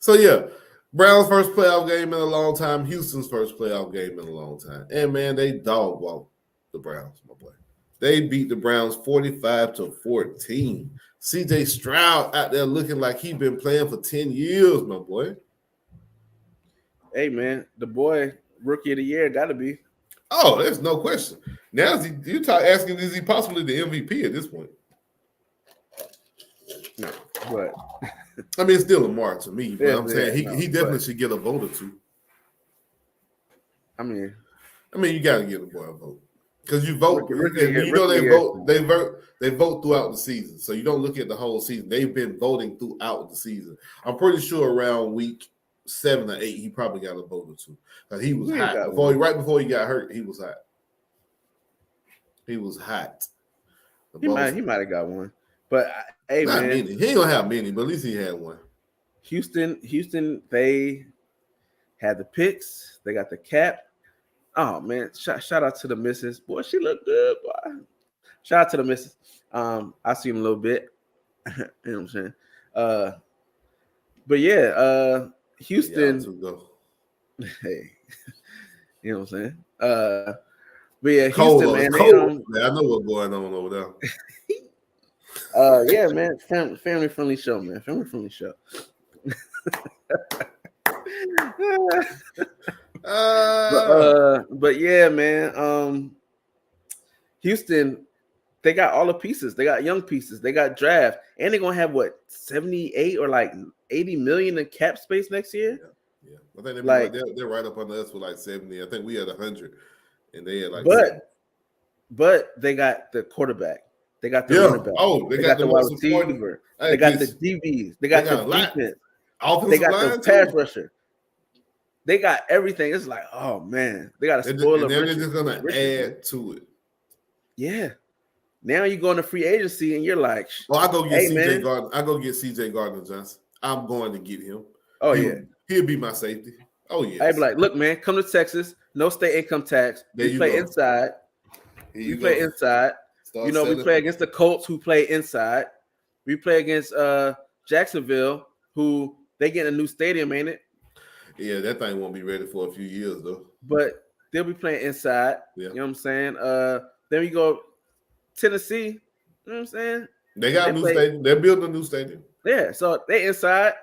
So yeah, Browns' first playoff game in a long time. Houston's first playoff game in a long time. And man, they dog walked the Browns, my boy. They beat the Browns 45-14. CJ Stroud out there looking like he's been playing for 10 years, my boy. Hey, man, the boy, rookie of the year, got to be. Oh, there's no question. Now you're asking, is he possibly the MVP at this point? No, but I mean, it's still Lamar to me, but I'm saying he definitely should get a vote or two. I mean, you got to give the boy a vote. Because you vote, they vote throughout the season, so you don't look at the whole season. They've been voting throughout the season. I'm pretty sure around week 7 or 8, he probably got a vote or two. Because he was hot right before he got hurt. He was hot. He was hot. He might have got one, but hey, not man, many. He ain't gonna have many, but at least he had one. Houston, they had the picks. They got the cap. Oh man, shout out to the missus. Boy, she looked good, boy. Shout out to the missus. I see him a little bit. You know what I'm saying? But yeah, Houston. Hey, you know what I'm saying? But yeah, Houston, man. I know what's going on over there. Yeah, man. Family friendly show, man. Family friendly show. But yeah, man. Houston, they got all the pieces. They got young pieces. They got draft, and they're gonna have what 78 or like 80 million in cap space next year. Yeah. I think they're right up under us with like 70. I think we had 100, and they had like. But they got the quarterback. They got the running back. Oh, they got the wide receiver. They got the DBs. They got the defense. They got the pass rusher. They got everything. It's like, oh man, they got a spoiler. They're just gonna add to it. Yeah. Now you go into free agency and you're like, oh, I go get CJ Gardner. I go get CJ Gardner Johnson. I'm going to get him. Oh he'll be my safety. Oh yeah. I'd be like, look, man, come to Texas. No state income tax. You play inside. You play inside. We play against the Colts, who play inside. We play against Jacksonville, who they get a new stadium, ain't it? Yeah, that thing won't be ready for a few years though. But they'll be playing inside. Yeah. You know what I'm saying? Then we go Tennessee. You know what I'm saying? They got a new stadium. They're building a new stadium. Yeah, so they inside.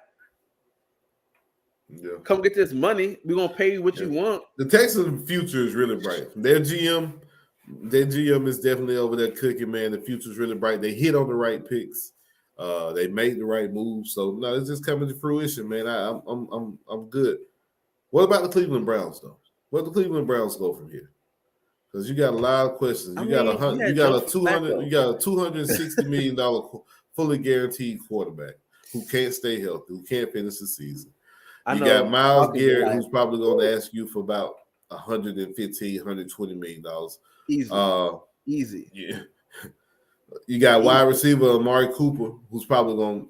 Yeah. Come get this money. We're gonna pay you what you want. The Texans' future is really bright. Their GM is definitely over there cooking, man. The future is really bright. They hit on the right picks. They made the right moves. So no, it's just coming to fruition, man. I'm good. What about the Cleveland Browns though? Where do the Cleveland Browns go from here? Because you got a lot of questions. You got a $260 million fully guaranteed quarterback who can't stay healthy, who can't finish the season. You got Myles Garrett, who's probably going to ask you for about $115, $120 million. Easy. Yeah. You got wide receiver Amari Cooper, who's probably going to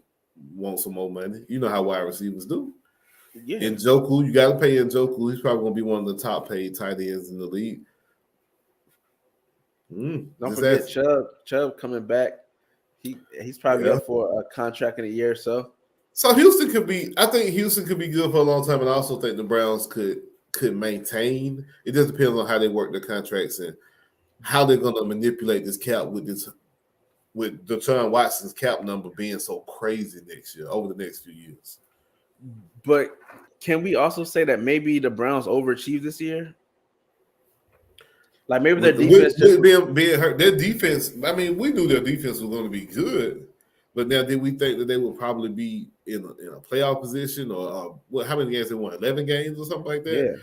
want some more money. You know how wide receivers do. Yeah. Njoku, you got to pay Njoku. He's probably going to be one of the top paid tight ends in the league. Don't forget Chubb coming back. He's probably up for a contract in a year or so. So I think Houston could be good for a long time, and I also think the Browns could maintain. It just depends on how they work their contracts and how they're going to manipulate this cap with Deshaun Watson's cap number being so crazy next year, over the next few years. But can we also say that maybe the Browns overachieved this year? Like maybe their defense being hurt. Their defense, I mean, we knew their defense was going to be good. But now, did we think that they would probably be in a playoff position, or how many games they won? 11 games or something like that. Yeah.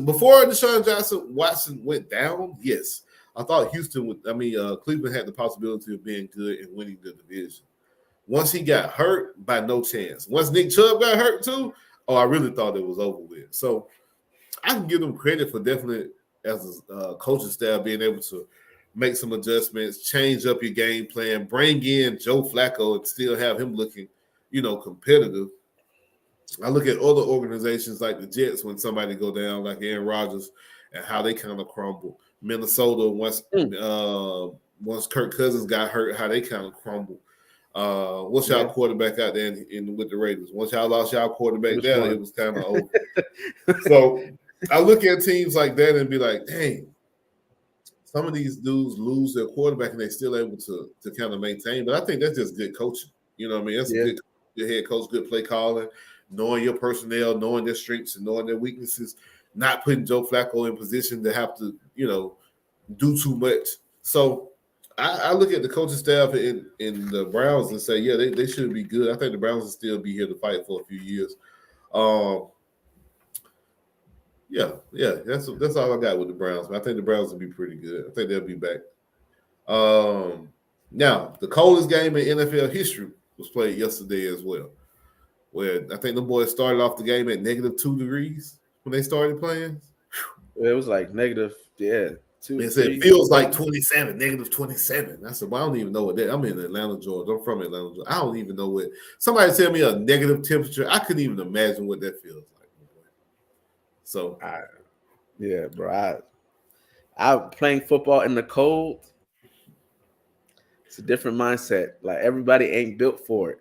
Before Deshaun Watson went down, yes, I thought Cleveland had the possibility of being good and winning the division. Once he got hurt, by no chance. Once Nick Chubb got hurt too, I really thought it was over with. So I can give them credit for definitely as a coaching staff being able to make some adjustments, change up your game plan, bring in Joe Flacco and still have him looking, competitive. I look at other organizations like the Jets when somebody go down, like Aaron Rodgers, and how they kind of crumble. Minnesota, once Kirk Cousins got hurt, how they kind of crumble. What's y'all quarterback out there with the Raiders? Once y'all lost y'all quarterback there, it was kind of over. So I look at teams like that and be like, dang, some of these dudes lose their quarterback and they're still able to kind of maintain. But I think that's just good coaching. You know what I mean? That's a good head coach, good play calling, knowing your personnel, knowing their strengths and knowing their weaknesses, not putting Joe Flacco in position to have to, do too much. So I look at the coaching staff in the Browns and say, yeah, they should be good. I think the Browns will still be here to fight for a few years. That's all I got with the Browns. I think the Browns will be pretty good. I think they'll be back. Now, the coldest game in NFL history was played yesterday as well, where I think the boys started off the game at -2 degrees when they started playing. It was like negative, 2. They said it feels like 27, -27. I said, well, I don't even know what that. I'm in Atlanta, Georgia. I'm from Atlanta, Georgia. I don't even know what. Somebody tell me a negative temperature. I couldn't even imagine what that feels like. So, bro. I playing football in the cold. It's a different mindset. Like everybody ain't built for it.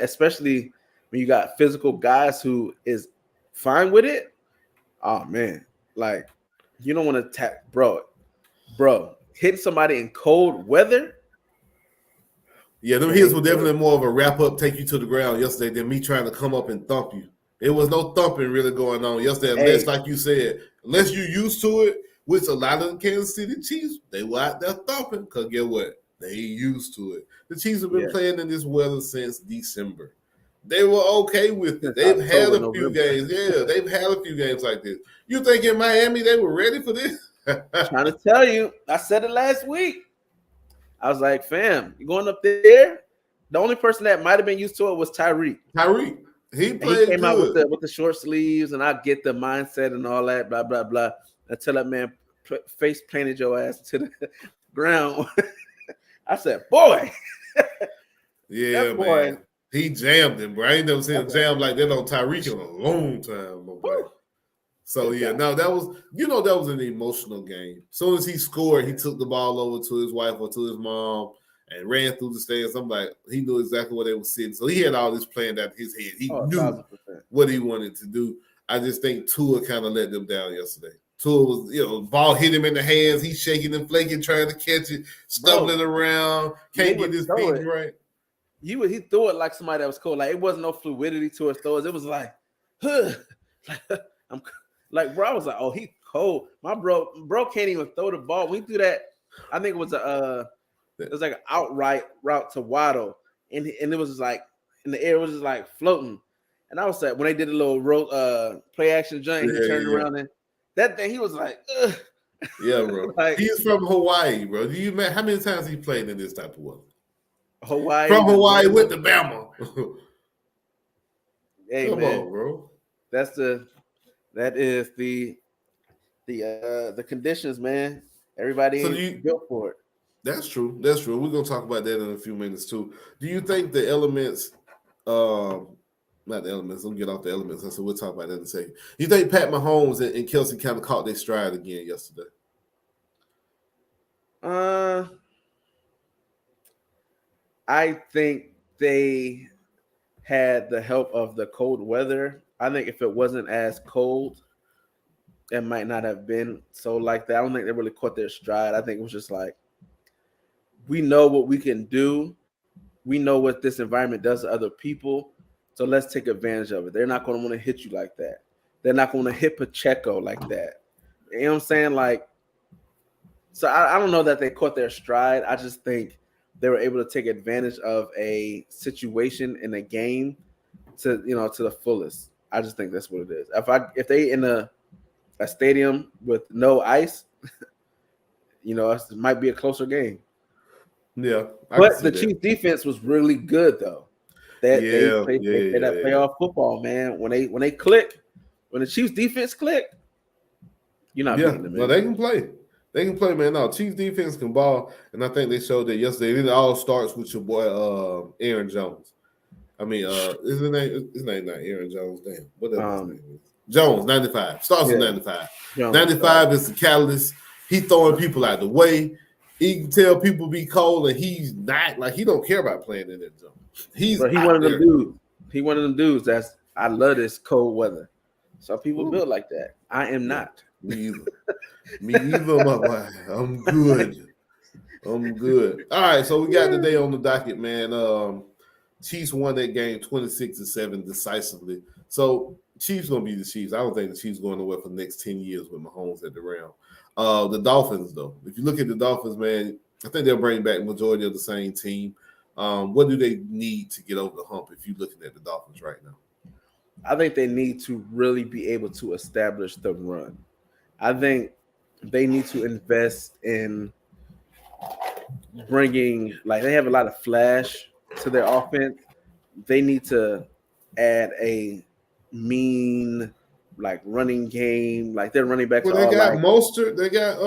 Especially when you got physical guys who is fine with it. Oh man, like you don't want to attack, bro. Hitting somebody in cold weather. Yeah, them hits were definitely more of a wrap up, take you to the ground yesterday than me trying to come up and thump you. There was no thumping really going on yesterday, unless, like you said, unless you're used to it, which a lot of the Kansas City Chiefs, they were out there thumping because get what? They ain't used to it. The Chiefs have been playing in this weather since December. They were okay with it. They've had a few games. Yeah, they've had a few games like this. You think in Miami they were ready for this? Trying to tell you, I said it last week. I was like, fam, you going up there? The only person that might have been used to it was Tyreek. He came good. Out with the short sleeves, and I get the mindset and all that, blah, blah, blah, until that man face planted your ass to the ground. I said, boy. Yeah, boy. Man. He jammed him, bro. I ain't never seen him jam like that on Tyreek in a long time, boy. So yeah, no, that was an emotional game. As soon as he scored, he took the ball over to his wife or to his mom and ran through the stands. I'm like, he knew exactly where they were sitting. So he had all this planned out in his head. He knew 1,000%. what he wanted to do. I just think Tua kind of let them down yesterday. Tua was, ball hit him in the hands. He's shaking and flaking, trying to catch it, stumbling around, can't get his feet right. He threw it like somebody that was cold. Like it wasn't no fluidity to his throws. It was like, huh. I'm like, bro, I was like, oh, he cold. My bro can't even throw the ball. When he threw that, I think it was like an outright route to Waddle, and it was just like in the air, it was just like floating. And I was like, when they did a little play action joint, he turned around and that thing, he was like, ugh. Yeah, bro. Like, he's from Hawaii, bro. Do you how many times he played in this type of weather? From Hawaii with the Bama. Hey, Come man. on, bro. That is the conditions, man. Everybody ain't built for it. That's true. We're gonna talk about that in a few minutes too. Do you think the elements, not the elements, don't get off the elements, so we'll talk about that in a second. You think Pat Mahomes and Kelsey kind of caught their stride again yesterday? I think they had the help of the cold weather. I think if it wasn't as cold, it might not have been so like that. I don't think they really caught their stride. I think it was just like, we know what we can do. We know what this environment does to other people. So let's take advantage of it. They're not going to want to hit you like that. They're not going to hit Pacheco like that. You know what I'm saying? Like, so I don't know that they caught their stride. I just think they were able to take advantage of a situation in a game to the fullest. I just think that's what it is. If they in a stadium with no ice, it might be a closer game. Yeah, but the Chiefs defense was really good though. They played that playoff football, man. When they click, when the Chiefs defense click, you're not beating them. No, they can play. They can play, man. No, Chiefs defense can ball, and I think they showed that yesterday. It all starts with your boy Aaron Jones. I mean, his name not Aaron Jones. Damn, what his name is? Jones, 95. Starts with 95. Jones, 95 is the catalyst. He throwing people out the way. He can tell people be cold, and he's not like he don't care about playing in that zone. He one of them dudes. He one of them dudes that's I love this cold weather. Some people built like that. I am not. Me either, my boy. I'm good. All right, so we got today on the docket, man. Chiefs won that game 26-7 decisively. So Chiefs gonna be the Chiefs. I don't think the Chiefs going nowhere for the next 10 years with Mahomes at the realm. The Dolphins, though, if you look at the Dolphins, man, I think they'll bring back majority of the same team. What do they need to get over the hump if you're looking at the Dolphins right now? I think they need to really be able to establish the run. I think they need to invest in bringing, like, they have a lot of flash to their offense. They need to add a mean, like, running game. Like, their running backs they got Mostert. They got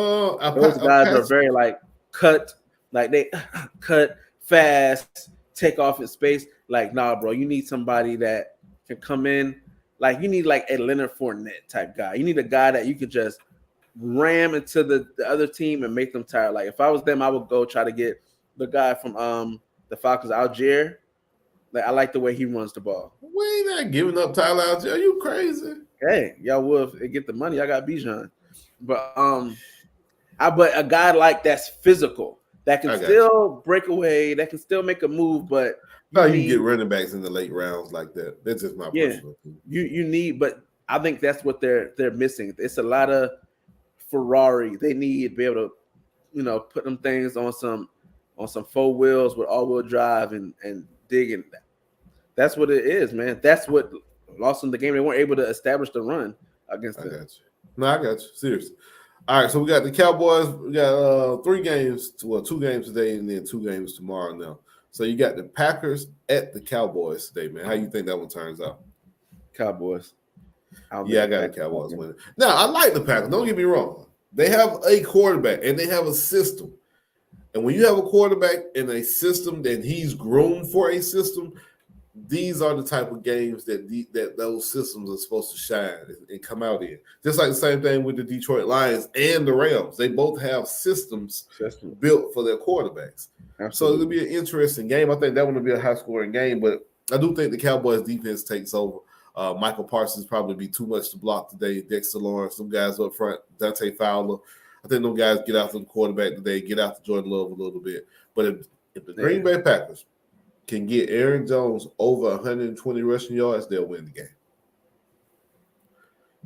those guys are very like cut, like they cut fast, take off in space. Like, nah, bro, you need somebody that can come in. Like, you need like a Leonard Fournette type guy. You need a guy that you could just ram into the other team and make them tired. Like, if I was them, I would go try to get the guy from the Falcons, Algier. Like, I like the way he runs the ball. We ain't not giving up Tyler Algier. Are you crazy? Hey, y'all will get the money. I got Bijan. But but a guy like that's physical, that can still break away, that can still make a move, but you get running backs in the late rounds like that. That's just my personal opinion. You need, but I think that's what they're missing. It's a lot of Ferrari. They need to be able to, put them things on some 4 wheels with all-wheel drive and digging. That's what it is, man. That's what lost them the game. They weren't able to establish the run against them. I got you. No, I got you. Seriously. All right, so we got the Cowboys. We got 3 games, 2 games today, and then 2 games tomorrow now. So you got the Packers at the Cowboys today, man. How you think that one turns out? Cowboys. I got the Cowboys winning. Now, I like the Packers. Don't get me wrong. They have a quarterback, and they have a system. And when you have a quarterback in a system, then he's groomed for a system, these are the type of games that that those systems are supposed to shine and come out in. Just like the same thing with the Detroit Lions and the Rams. They both have systems built for their quarterbacks. Absolutely. So it'll be an interesting game. I think that one will be a high-scoring game, but I do think the Cowboys defense takes over. Michael Parsons probably be too much to block today. Dexter Lawrence, some guys up front, Dante Fowler. I think those guys get out to the quarterback today, get out to Jordan Love a little bit. But if the Green Bay Packers can get Aaron Jones over 120 rushing yards, they'll win the game.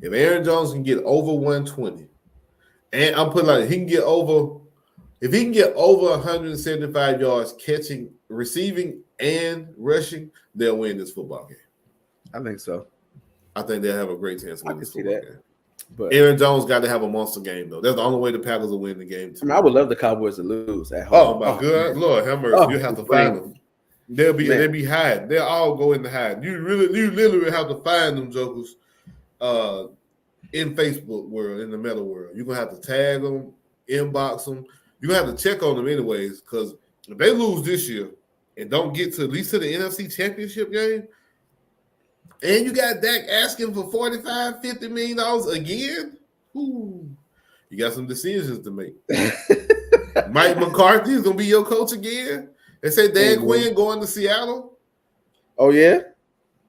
If Aaron Jones can get over 120, and I'm putting like he can get over, if he can get over 175 yards catching, receiving, and rushing, they'll win this football game. I think so. I think they'll have a great chance to win this football game. But Aaron Jones got to have a monster game, though. That's the only way the Packers will win the game. I mean, I would love the Cowboys to lose at home. Oh my God, Lord, have mercy! You have to find them. They'll be hiding. They'll all go in the hide. You literally have to find them jokers in Facebook world, in the meta world. You're gonna have to tag them, inbox them. You're gonna have to check on them anyways, because if they lose this year and don't get to at least to the NFC Championship game, and you got Dak asking for $45, $50 million again, you got some decisions to make. Mike McCarthy is gonna be your coach again. They say Dan Quinn going to Seattle. Oh, yeah?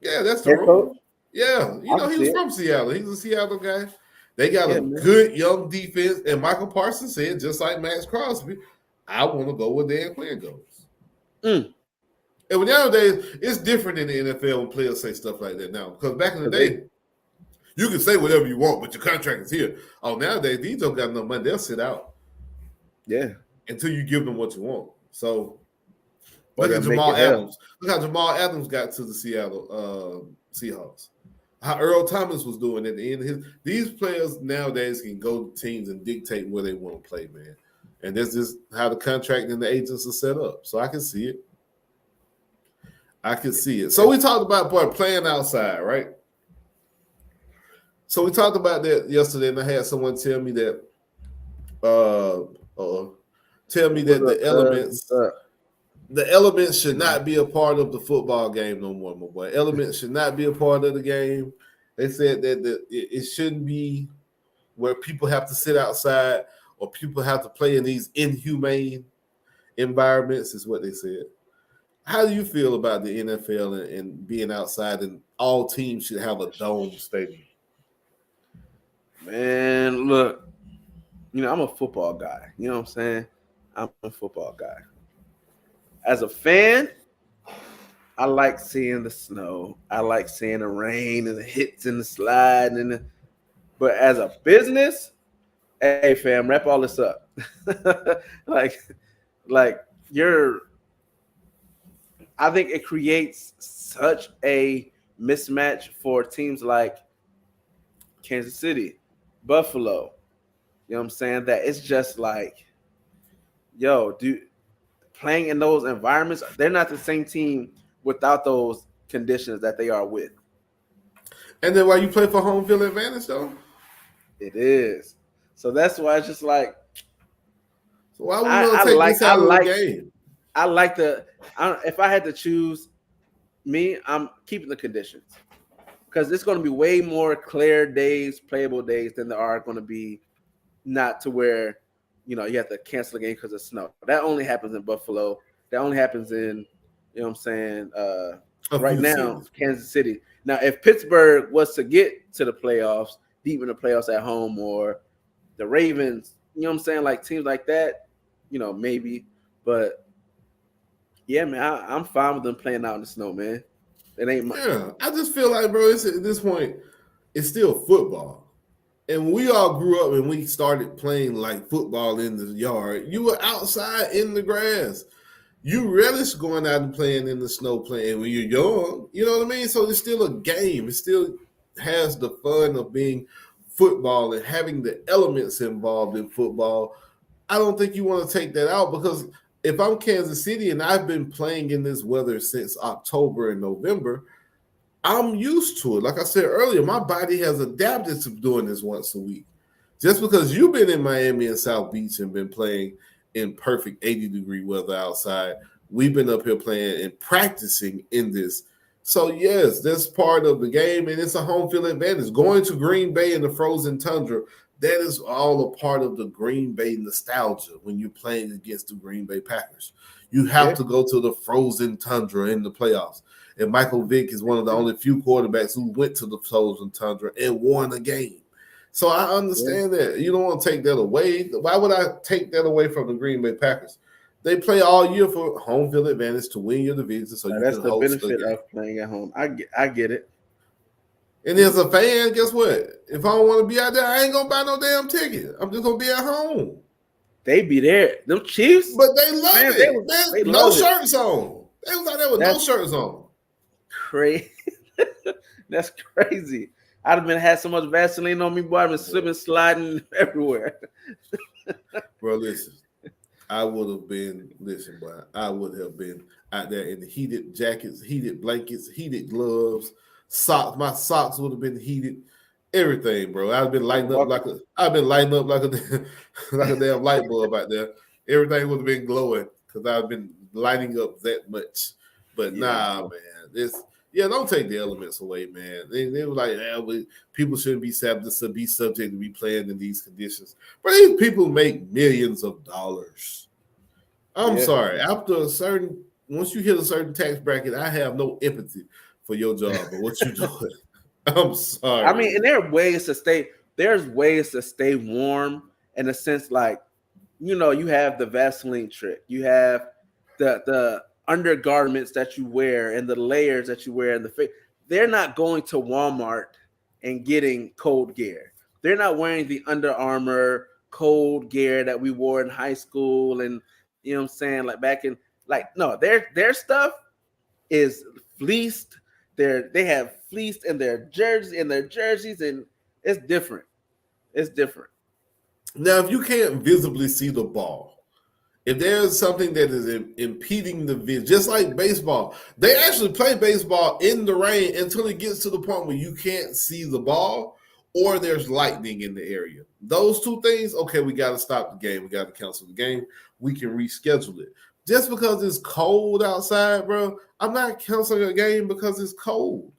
Yeah, that's the rule. Yeah, he was from Seattle. He's a Seattle guy. They got a good young defense. And Michael Parsons said, just like Max Crosby, I want to go where Dan Quinn goes. And nowadays, it's different in the NFL when players say stuff like that now. Because back in the day, you can say whatever you want, but your contract is here. Oh, nowadays, these don't got no money. They'll sit out. Yeah. Until you give them what you want. So, look at Jamal Adams. Look how Jamal Adams got to the Seattle Seahawks. How Earl Thomas was doing at the end of his. These players nowadays can go to teams and dictate where they want to play, man. And this is how the contract and the agents are set up. So I can see it. So we talked about playing outside, right? So we talked about that yesterday, and I had someone tell me that the elements should not be a part of the football game no more, my boy. Elements should not be a part of the game. They said that it shouldn't be where people have to sit outside or people have to play in these inhumane environments, is what they said. How do you feel about the NFL and being outside, and all teams should have a dome stadium? Man, look, I'm a football guy. You know what I'm saying? I'm a football guy. As a fan, I like seeing the snow. I like seeing the rain and the hits and the slide. But as a business, hey, fam, wrap all this up. I think it creates such a mismatch for teams like Kansas City, Buffalo. You know what I'm saying? That it's just like, playing in those environments, they're not the same team without those conditions that they are with. And then why you play for home field advantage, though? It is. So that's why it's just like. So why would you take this out of the game? If I had to choose me, I'm keeping the conditions. Because it's going to be way more clear days, playable days than there are going to be not to where, you have to cancel the game because of snow. That only happens in Buffalo. That only happens in, right now, Kansas City. Now, if Pittsburgh was to get to the playoffs, deep in the playoffs at home, or the Ravens, like teams like that, maybe. But, yeah, man, I'm fine with them playing out in the snow, man. It ain't much. Yeah, I just feel like, bro, at this point, it's still football. And we all grew up and we started playing like football in the yard. You were outside in the grass. You relish going out and playing in the snow, playing when you're young. You know what I mean? So it's still a game. It still has the fun of being football and having the elements involved in football. I don't think you want to take that out, because if I'm Kansas City and I've been playing in this weather since October and November, I'm used to it. Like I said earlier, my body has adapted to doing this once a week. Just because you've been in Miami and South Beach and been playing in perfect 80-degree weather outside, we've been up here playing and practicing in this So yes, that's part of the game, and it's a home field advantage. Going to Green Bay in the frozen tundra, that is all a part of the Green Bay nostalgia when you're playing against the Green Bay Packers. You have to go to the frozen tundra in the playoffs. And Michael Vick is one of the only few quarterbacks who went to the frozen tundra and won a game. So I understand that. You don't want to take that away. Why would I take that away from the Green Bay Packers? They play all year for home field advantage to win your division, so you that's can the host benefit of playing at home. I get it. And as a fan, guess what? If I don't want to be out there, I ain't gonna buy no damn ticket. I'm just gonna be at home. They be there. Them Chiefs, but they love it. They no love shirts on. They was out there with no shirts on. Crazy. That's crazy. I'd have had so much Vaseline on me, boy. I've been slipping, sliding everywhere. Bro, listen. I would have been out there in the heated jackets, heated blankets, heated gloves, socks. My socks would have been heated. Everything, bro. I've been lighting up like a like a damn light bulb out there. Everything would have been glowing because I've been lighting up that much. But nah, man. Don't take the elements away, man. They were like, people shouldn't be subject to be playing in these conditions. But these people make millions of dollars. I'm sorry. Once you hit a certain tax bracket, I have no empathy for your job or what you're doing. I'm sorry. I mean, and there's ways to stay warm in a sense, like, you have the Vaseline trick. You have the undergarments that you wear and the layers that you wear in the face. They're not going to Walmart and getting cold gear. They're not wearing the Under Armour cold gear that we wore in high school. And you know what I'm saying? Like back in, no, their stuff is fleeced. They have fleeced in their jerseys, and it's different. It's different. Now, if you can't visibly see the ball, if there's something that is impeding the vision, just like baseball, they actually play baseball in the rain until it gets to the point where you can't see the ball or there's lightning in the area. Those two things, okay, we got to stop the game. We got to cancel the game. We can reschedule it. Just because it's cold outside, bro, I'm not canceling a game because it's cold.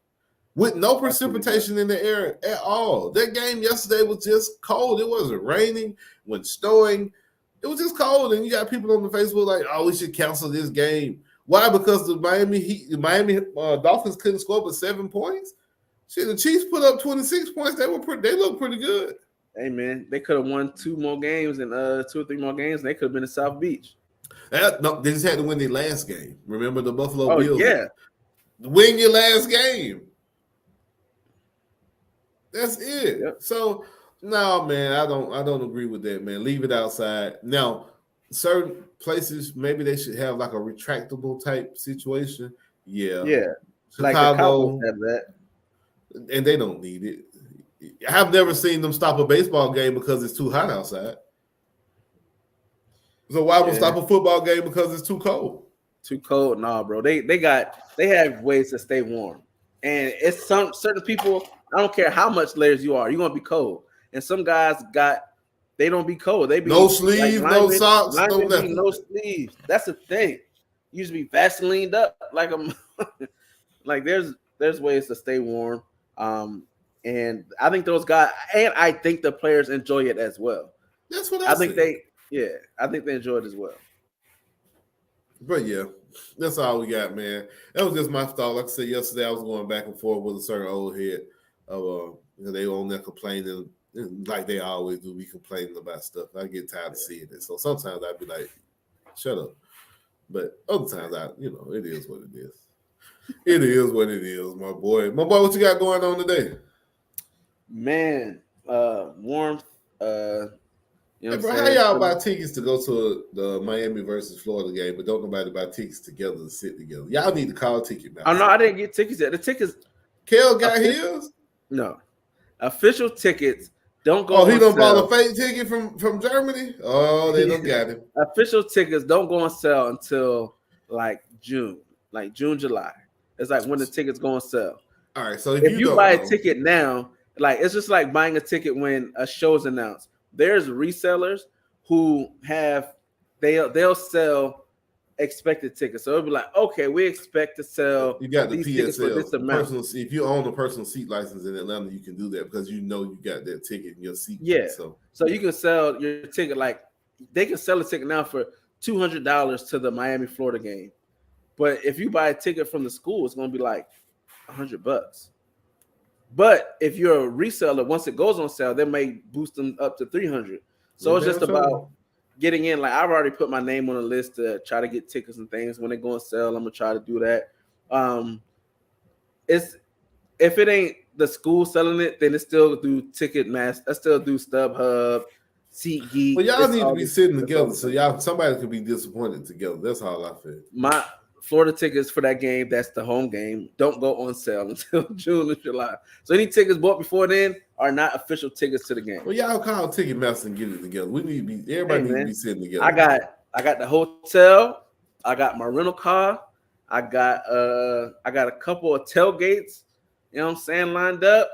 With no precipitation in the air at all. That game yesterday was just cold. It wasn't raining, wasn't snowing. It was just cold, and you got people on the Facebook like, "Oh, we should cancel this game." Why? Because the Miami Dolphins couldn't score but 7 points. Shit, the Chiefs put up 26 points. They looked pretty good. Hey man, they could have won 2 more games and 2 or 3 more games, and they could have been in South Beach. No, they just had to win their last game. Remember the Buffalo Bills? Yeah, win your last game. That's it. Yep. So. No, man, I don't agree with that, man. Leave it outside. Now, certain places, maybe they should have like a retractable type situation. Yeah. Chicago, like the Cowboys have that. And they don't need it. I've never seen them stop a baseball game because it's too hot outside. So why would stop a football game because it's too cold? Too cold? Nah, bro. They have ways to stay warm. And it's certain people, I don't care how much layers you are, you're gonna be cold. And some guys they don't be cold. They be no sleeves, no socks, no nothing. No sleeves. That's the thing. You just be Vaselined up like I'm like there's ways to stay warm. And I think those guys and I think the players enjoy it as well. That's what I think I think they enjoy it as well. But yeah, that's all we got, man. That was just my thought. Like I said yesterday, I was going back and forth with a certain old head of they were on there complaining. Like they always do, be complaining about stuff. I get tired of seeing it. So sometimes I'd be like, shut up. But other times it is what it is. It is what it is, my boy. My boy, what you got going on today? Man, warmth. Hey, bro, how y'all buy tickets to go to the Miami versus Florida game, but don't nobody buy tickets together to sit together? Y'all need to call Ticketmaster. Oh no, I didn't get tickets yet. The tickets. Kel got his? No. Official tickets don't go. Oh, he done bought a fake ticket from Germany? Oh, they done got him. Official tickets don't go on sale until like June, July. It's like when the tickets go on sale. All right, so if you buy a ticket now, like it's just like buying a ticket when a show's announced. There's resellers who they'll sell expected tickets. So it'll be like, okay, we expect to sell You got the these tickets for this amount. If you own a personal seat license in Atlanta, you can do that because you know you got that ticket in your seat. Yeah. So you can sell your ticket, like they can sell a ticket now for $200 to the Miami, Florida game. But if you buy a ticket from the school, it's going to be like $100. But if you're a reseller, once it goes on sale, they may boost them up to $300. So it's just about getting in. Like I've already put my name on a list to try to get tickets and things. When they go on sale, I'm gonna try to do that. It's if it ain't the school selling it, then it's still do Ticketmaster. I still do StubHub, SeatGeek. Well, y'all need to be sitting together, so somebody could be disappointed together. That's all I feel. My Florida tickets for that game, that's the home game, don't go on sale until June or July. So any tickets bought before then are not official tickets to the game. Well, y'all call Ticketmaster and get it together. We need to be everybody needs to be sitting together. I got the hotel, I got my rental car, I got a couple of tailgates, you know what I'm saying, lined up.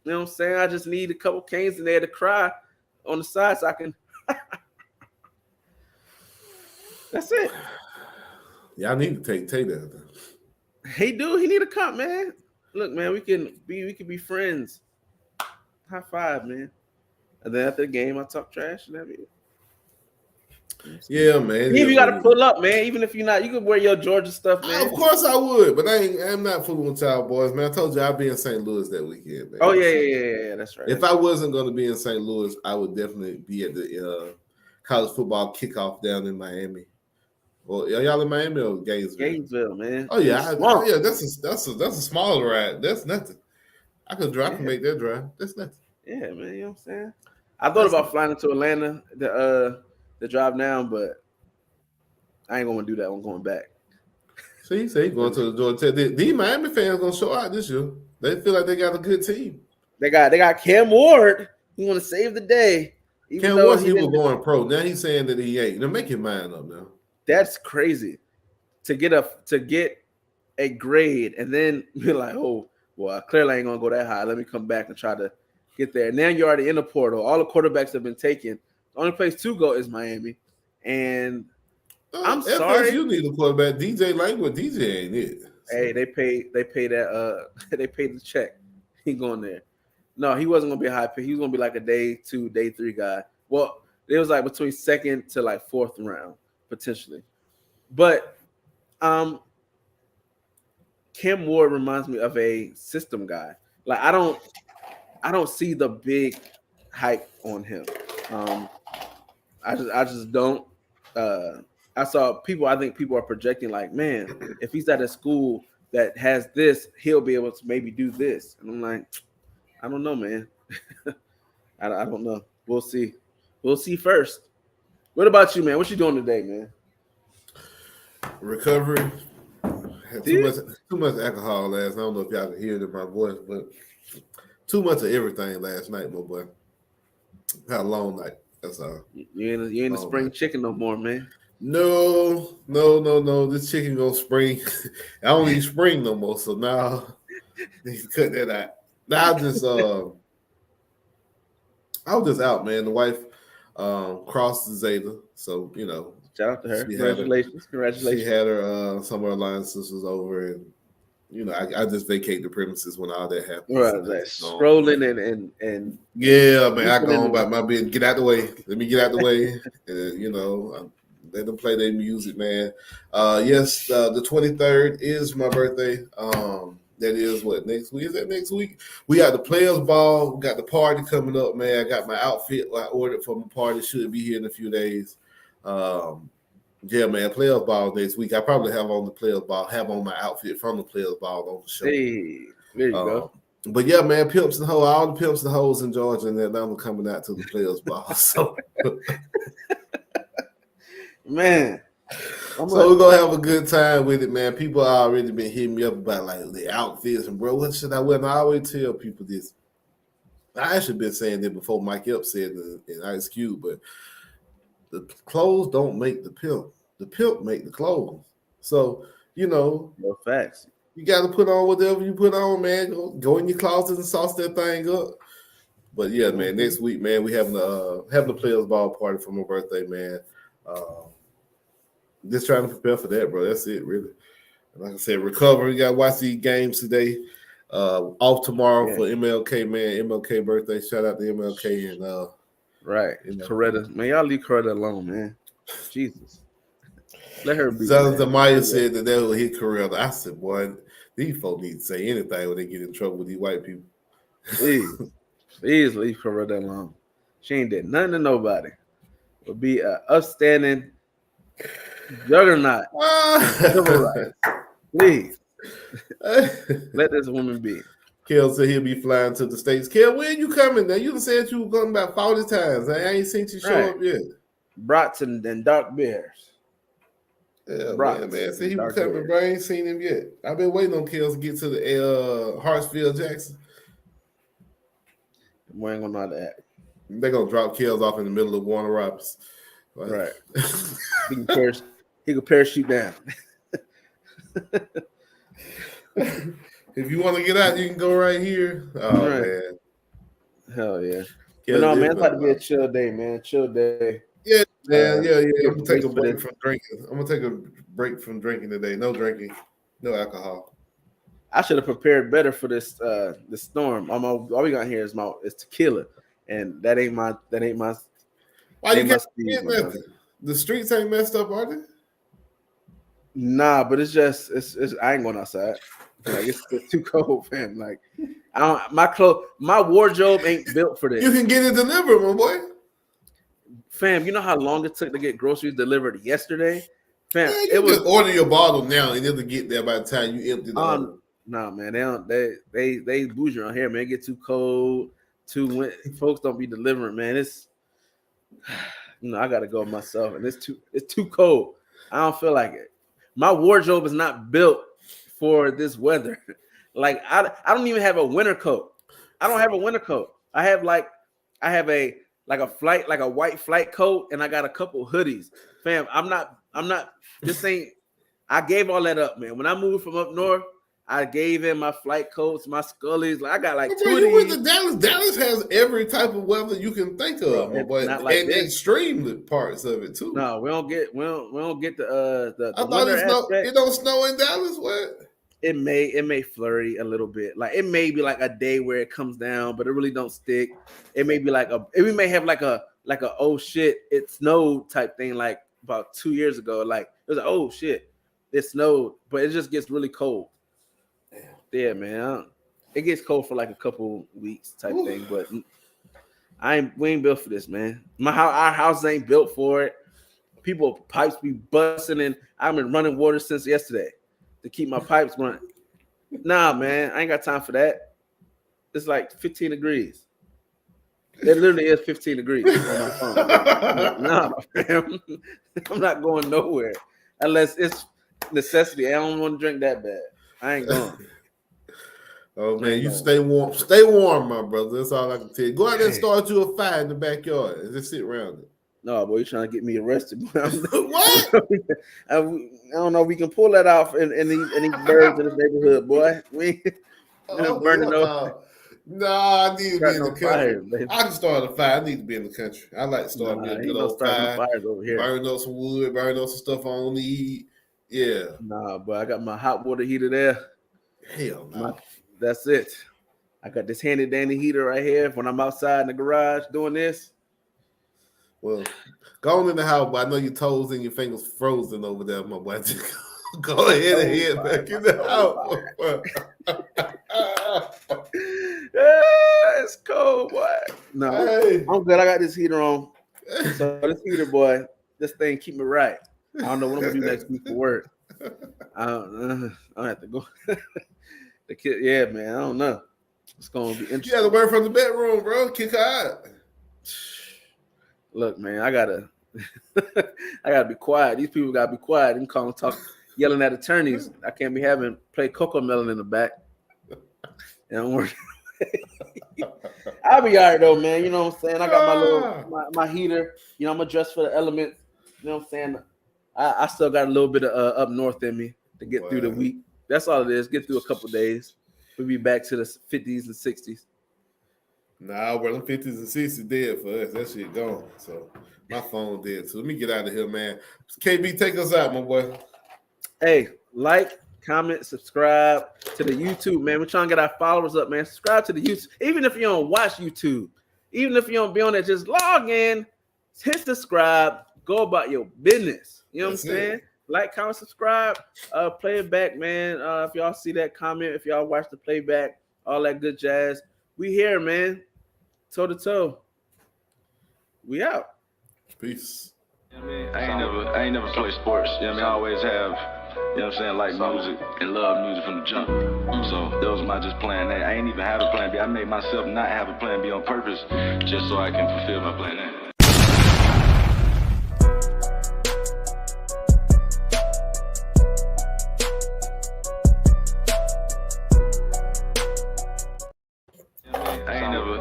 You know what I'm saying? I just need a couple canes in there to cry on the side so I can that's it. Y'all need to take that. Hey, dude, he need to come, man. Look, man, we can be friends. High five, man. And then after the game, I talk trash and everything. Yeah, man. Even you got to pull up, man. Even if you're not, you can wear your Georgia stuff, man. Of course I would, but I'm not fooling with y'all boys, man. I told you I'll be in St. Louis that weekend, man. Oh yeah, that's right. If I wasn't going to be in St. Louis, I would definitely be at the college football kickoff down in Miami. Well, are y'all in Miami or Gainesville? Gainesville, man. Yeah, that's a smaller ride. That's nothing. I could drive. I can make that drive. That's nothing. Yeah, man. You know what I'm saying? I thought about flying into Atlanta the drive down, but I ain't gonna do that. I'm going back. See, going to the Georgia Tech. These Miami fans gonna show out this year. They feel like they got a good team. They got Cam Ward. He want to save the day. Cam Ward, he was going pro. Now he's saying that he ain't. Now make your mind up now. That's crazy to get a grade and then be like, oh, well, I clearly ain't gonna go that high. Let me come back and try to get there. And now you're already in the portal. All the quarterbacks have been taken. The only place to go is Miami. And I'm sorry, you need a quarterback. DJ Langwood, DJ ain't it. So. Hey, they paid they paid the check. He going there. No, he wasn't gonna be a high pick. He was gonna be like a day 2, day 3 guy. Well, it was like between second to like 4th round. Potentially, but Cam Ward reminds me of a system guy. Like I don't see the big hype on him. I just don't. I saw people. I think people are projecting like, man, if he's at a school that has this, he'll be able to maybe do this. And I'm like, I don't know, man. I don't know. We'll see. We'll see first. What about you, man? What you doing today, man? Recovery. Had too much alcohol last night. I don't know if y'all can hear it in my voice, but too much of everything last night, my boy. Had a long night. That's all. You ain't the spring chicken no more, man. No. This chicken gonna spring. I don't eat spring no more, so now they cut that out. Now I was just out, man. The wife crossed the Zeta, so you know. Shout out to her. Congratulations. She had her some of her line sisters over, and you know, I just vacate the premises when all that happens. Right, like scrolling and yeah, man, I go on about my business. Get out the way. Let me get out the way. And you know, let them play their music, man. Yes, the 23rd is my birthday. That is what next week? Is that next week? We got the players ball. We got the party coming up, man. I got my outfit I ordered for my party. Should be here in a few days. Yeah, man, players ball next week. I probably have on the players ball, have on my outfit from the players ball on the show. Hey, there you go. But yeah, man, pimps and hoes, all the pimps and hoes in Georgia and Atlanta coming out to the players ball. So, man. So we're gonna have a good time with it, man. People already been hitting me up about like the outfits and bro, what should I wear? And I always tell people this. I actually been saying that before Mike Ep said in Ice Cube, but the clothes don't make the pimp. The pimp make the clothes. So, you know, no facts. You got to put on whatever you put on, man. Go in your closet and sauce that thing up. But yeah, man, next week, man, we having the players ball party for my birthday, man. Just trying to prepare for that, bro. That's it, really. Like I said, recovering. You got to watch these games today. Off tomorrow for MLK, man. MLK birthday. Shout out to MLK and right. Coretta, man, y'all leave Coretta alone, man. Jesus, let her be. Jonathan Meyer said that will hit Coretta. I said, boy, these folks need to say anything when they get in trouble with these white people. Please leave Coretta alone. She ain't did nothing to nobody. Will be an upstanding juggernaut. Please let this woman be. Kel said he'll be flying to the States. Kel, when you coming now? You said you were coming about 40 times. I ain't seen you show up yet. Brats and Dark Bears. Yeah, man. See, he was coming, bro. I ain't seen him yet. I've been waiting on Kel to get to the Hartsfield Jackson. We ain't gonna know that. They're gonna drop Kells off in the middle of Warner Robins. Right. He can parachute down. If you want to get out, you can go right here. Oh man. Hell yeah. But no, man, it's about to be a chill day, man. Chill day. Yeah, man. Yeah. I'm gonna take a break from drinking. I'm gonna take a break from drinking today. No drinking, no alcohol. I should have prepared better for this this storm. All we got here is tequila. And that ain't my. Why you can't get nothing? The streets ain't messed up, are they? Nah, but it's I ain't going outside. Like it's too cold, fam. Like my wardrobe ain't built for this. You can get it delivered, my boy. Fam, you know how long it took to get groceries delivered yesterday? Fam, man, you just order your bottle now and it'll get there by the time you empty the nah, man, they bougie around here, man. It get too cold. Folks don't be delivering, man. It's I gotta go myself, and it's too cold. I don't feel like it. My wardrobe is not built for this weather. Like I don't even have a winter coat. I don't have a winter coat. I have a white flight coat, and I got a couple hoodies. Fam, I'm not. This ain't. I gave all that up, man. When I moved from up north, I gave in my flight coats, my Scullies. Like I got like two of these. You went to Dallas. Dallas has every type of weather you can think of, but and extreme parts of it too. No, we don't get the I thought it don't snow in Dallas. What? It may flurry a little bit. Like it may be like a day where it comes down, but it really don't stick. It may be we may have like a oh shit, it snowed type thing like about 2 years ago. Like it was like, oh shit, it snowed, but it just gets really cold. Yeah, man. It gets cold for like a couple weeks type thing, but we ain't built for this, man. Our house ain't built for it. People pipes be busting, and I've been running water since yesterday to keep my pipes running. Nah, man, I ain't got time for that. It's like 15 degrees. It literally is 15 degrees on my phone. Nah, man. I'm not going nowhere unless it's necessity. I don't want to drink that bad. I ain't going. Oh man, you stay warm. Stay warm, my brother. That's all I can tell you. Go out there and start you a fire in the backyard and just sit around it. No, boy, you're trying to get me arrested. What? I don't know. We can pull that off in these birds in the neighborhood, boy. We burning up. Nah, I need to be in the country. I can start a fire. I need to be in the country. I like to start a good old fire. Over here. Burn up some wood. Burn up some stuff I don't need. Yeah. Nah, but I got my hot water heater there. Hell no. That's it. I got this handy dandy heater right here when I'm outside in the garage doing this. Well, go on in the house, but I know your toes and your fingers frozen over there, my boy. Go ahead and head back in the house. It's cold, boy. No, hey. I'm good. I got this heater on. So this heater, boy, this thing keep me right. I don't know what I'm gonna do next week for work. I don't have to go. The kid, yeah, man. I don't know. It's gonna be interesting. You got to work from the bedroom, bro. Kick her out. Look, man, I gotta be quiet. These people gotta be quiet. Them calling, yelling at attorneys. I can't be play Coco Melon in the back. Don't worry. I'll be all right though, man. You know what I'm saying? I got my heater. You know, I'm dressed for the elements. You know what I'm saying? I still got a little bit of up north in me to get through the week. That's all it is. Get through a couple days. We'll be back to the 50s and 60s. Nah, well, them 50s and 60s dead for us. That shit gone. So my phone dead. So let me get out of here, man. KB, take us out, my boy. Hey, like, comment, subscribe to the YouTube, man. We're trying to get our followers up, man. Subscribe to the YouTube. Even if you don't watch YouTube, even if you don't be on it, just log in, hit subscribe, go about your business. You know what I'm saying? Like, comment, subscribe, play it back, man. If y'all see that comment, if y'all watch the playback, all that good jazz. We here, man. Toe to toe. We out. Peace. You know what I mean? I ain't never played sports. You know what I mean? I always have, you know what I'm saying, like music and love music from the jump. So that was my just plan A. I ain't even have a plan B. I made myself not have a plan B on purpose just so I can fulfill my plan A.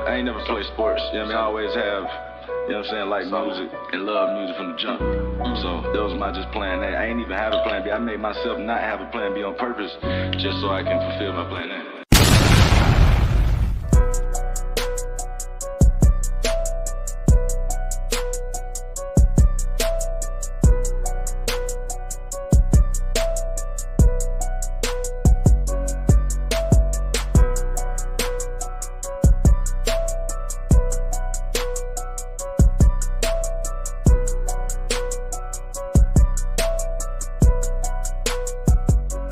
I ain't never played sports. You know what I mean? I always have, you know what I'm saying, like music and love music from the jump. So that was my just plan A. I ain't even have a plan B. I made myself not have a plan B on purpose just so I can fulfill my plan A.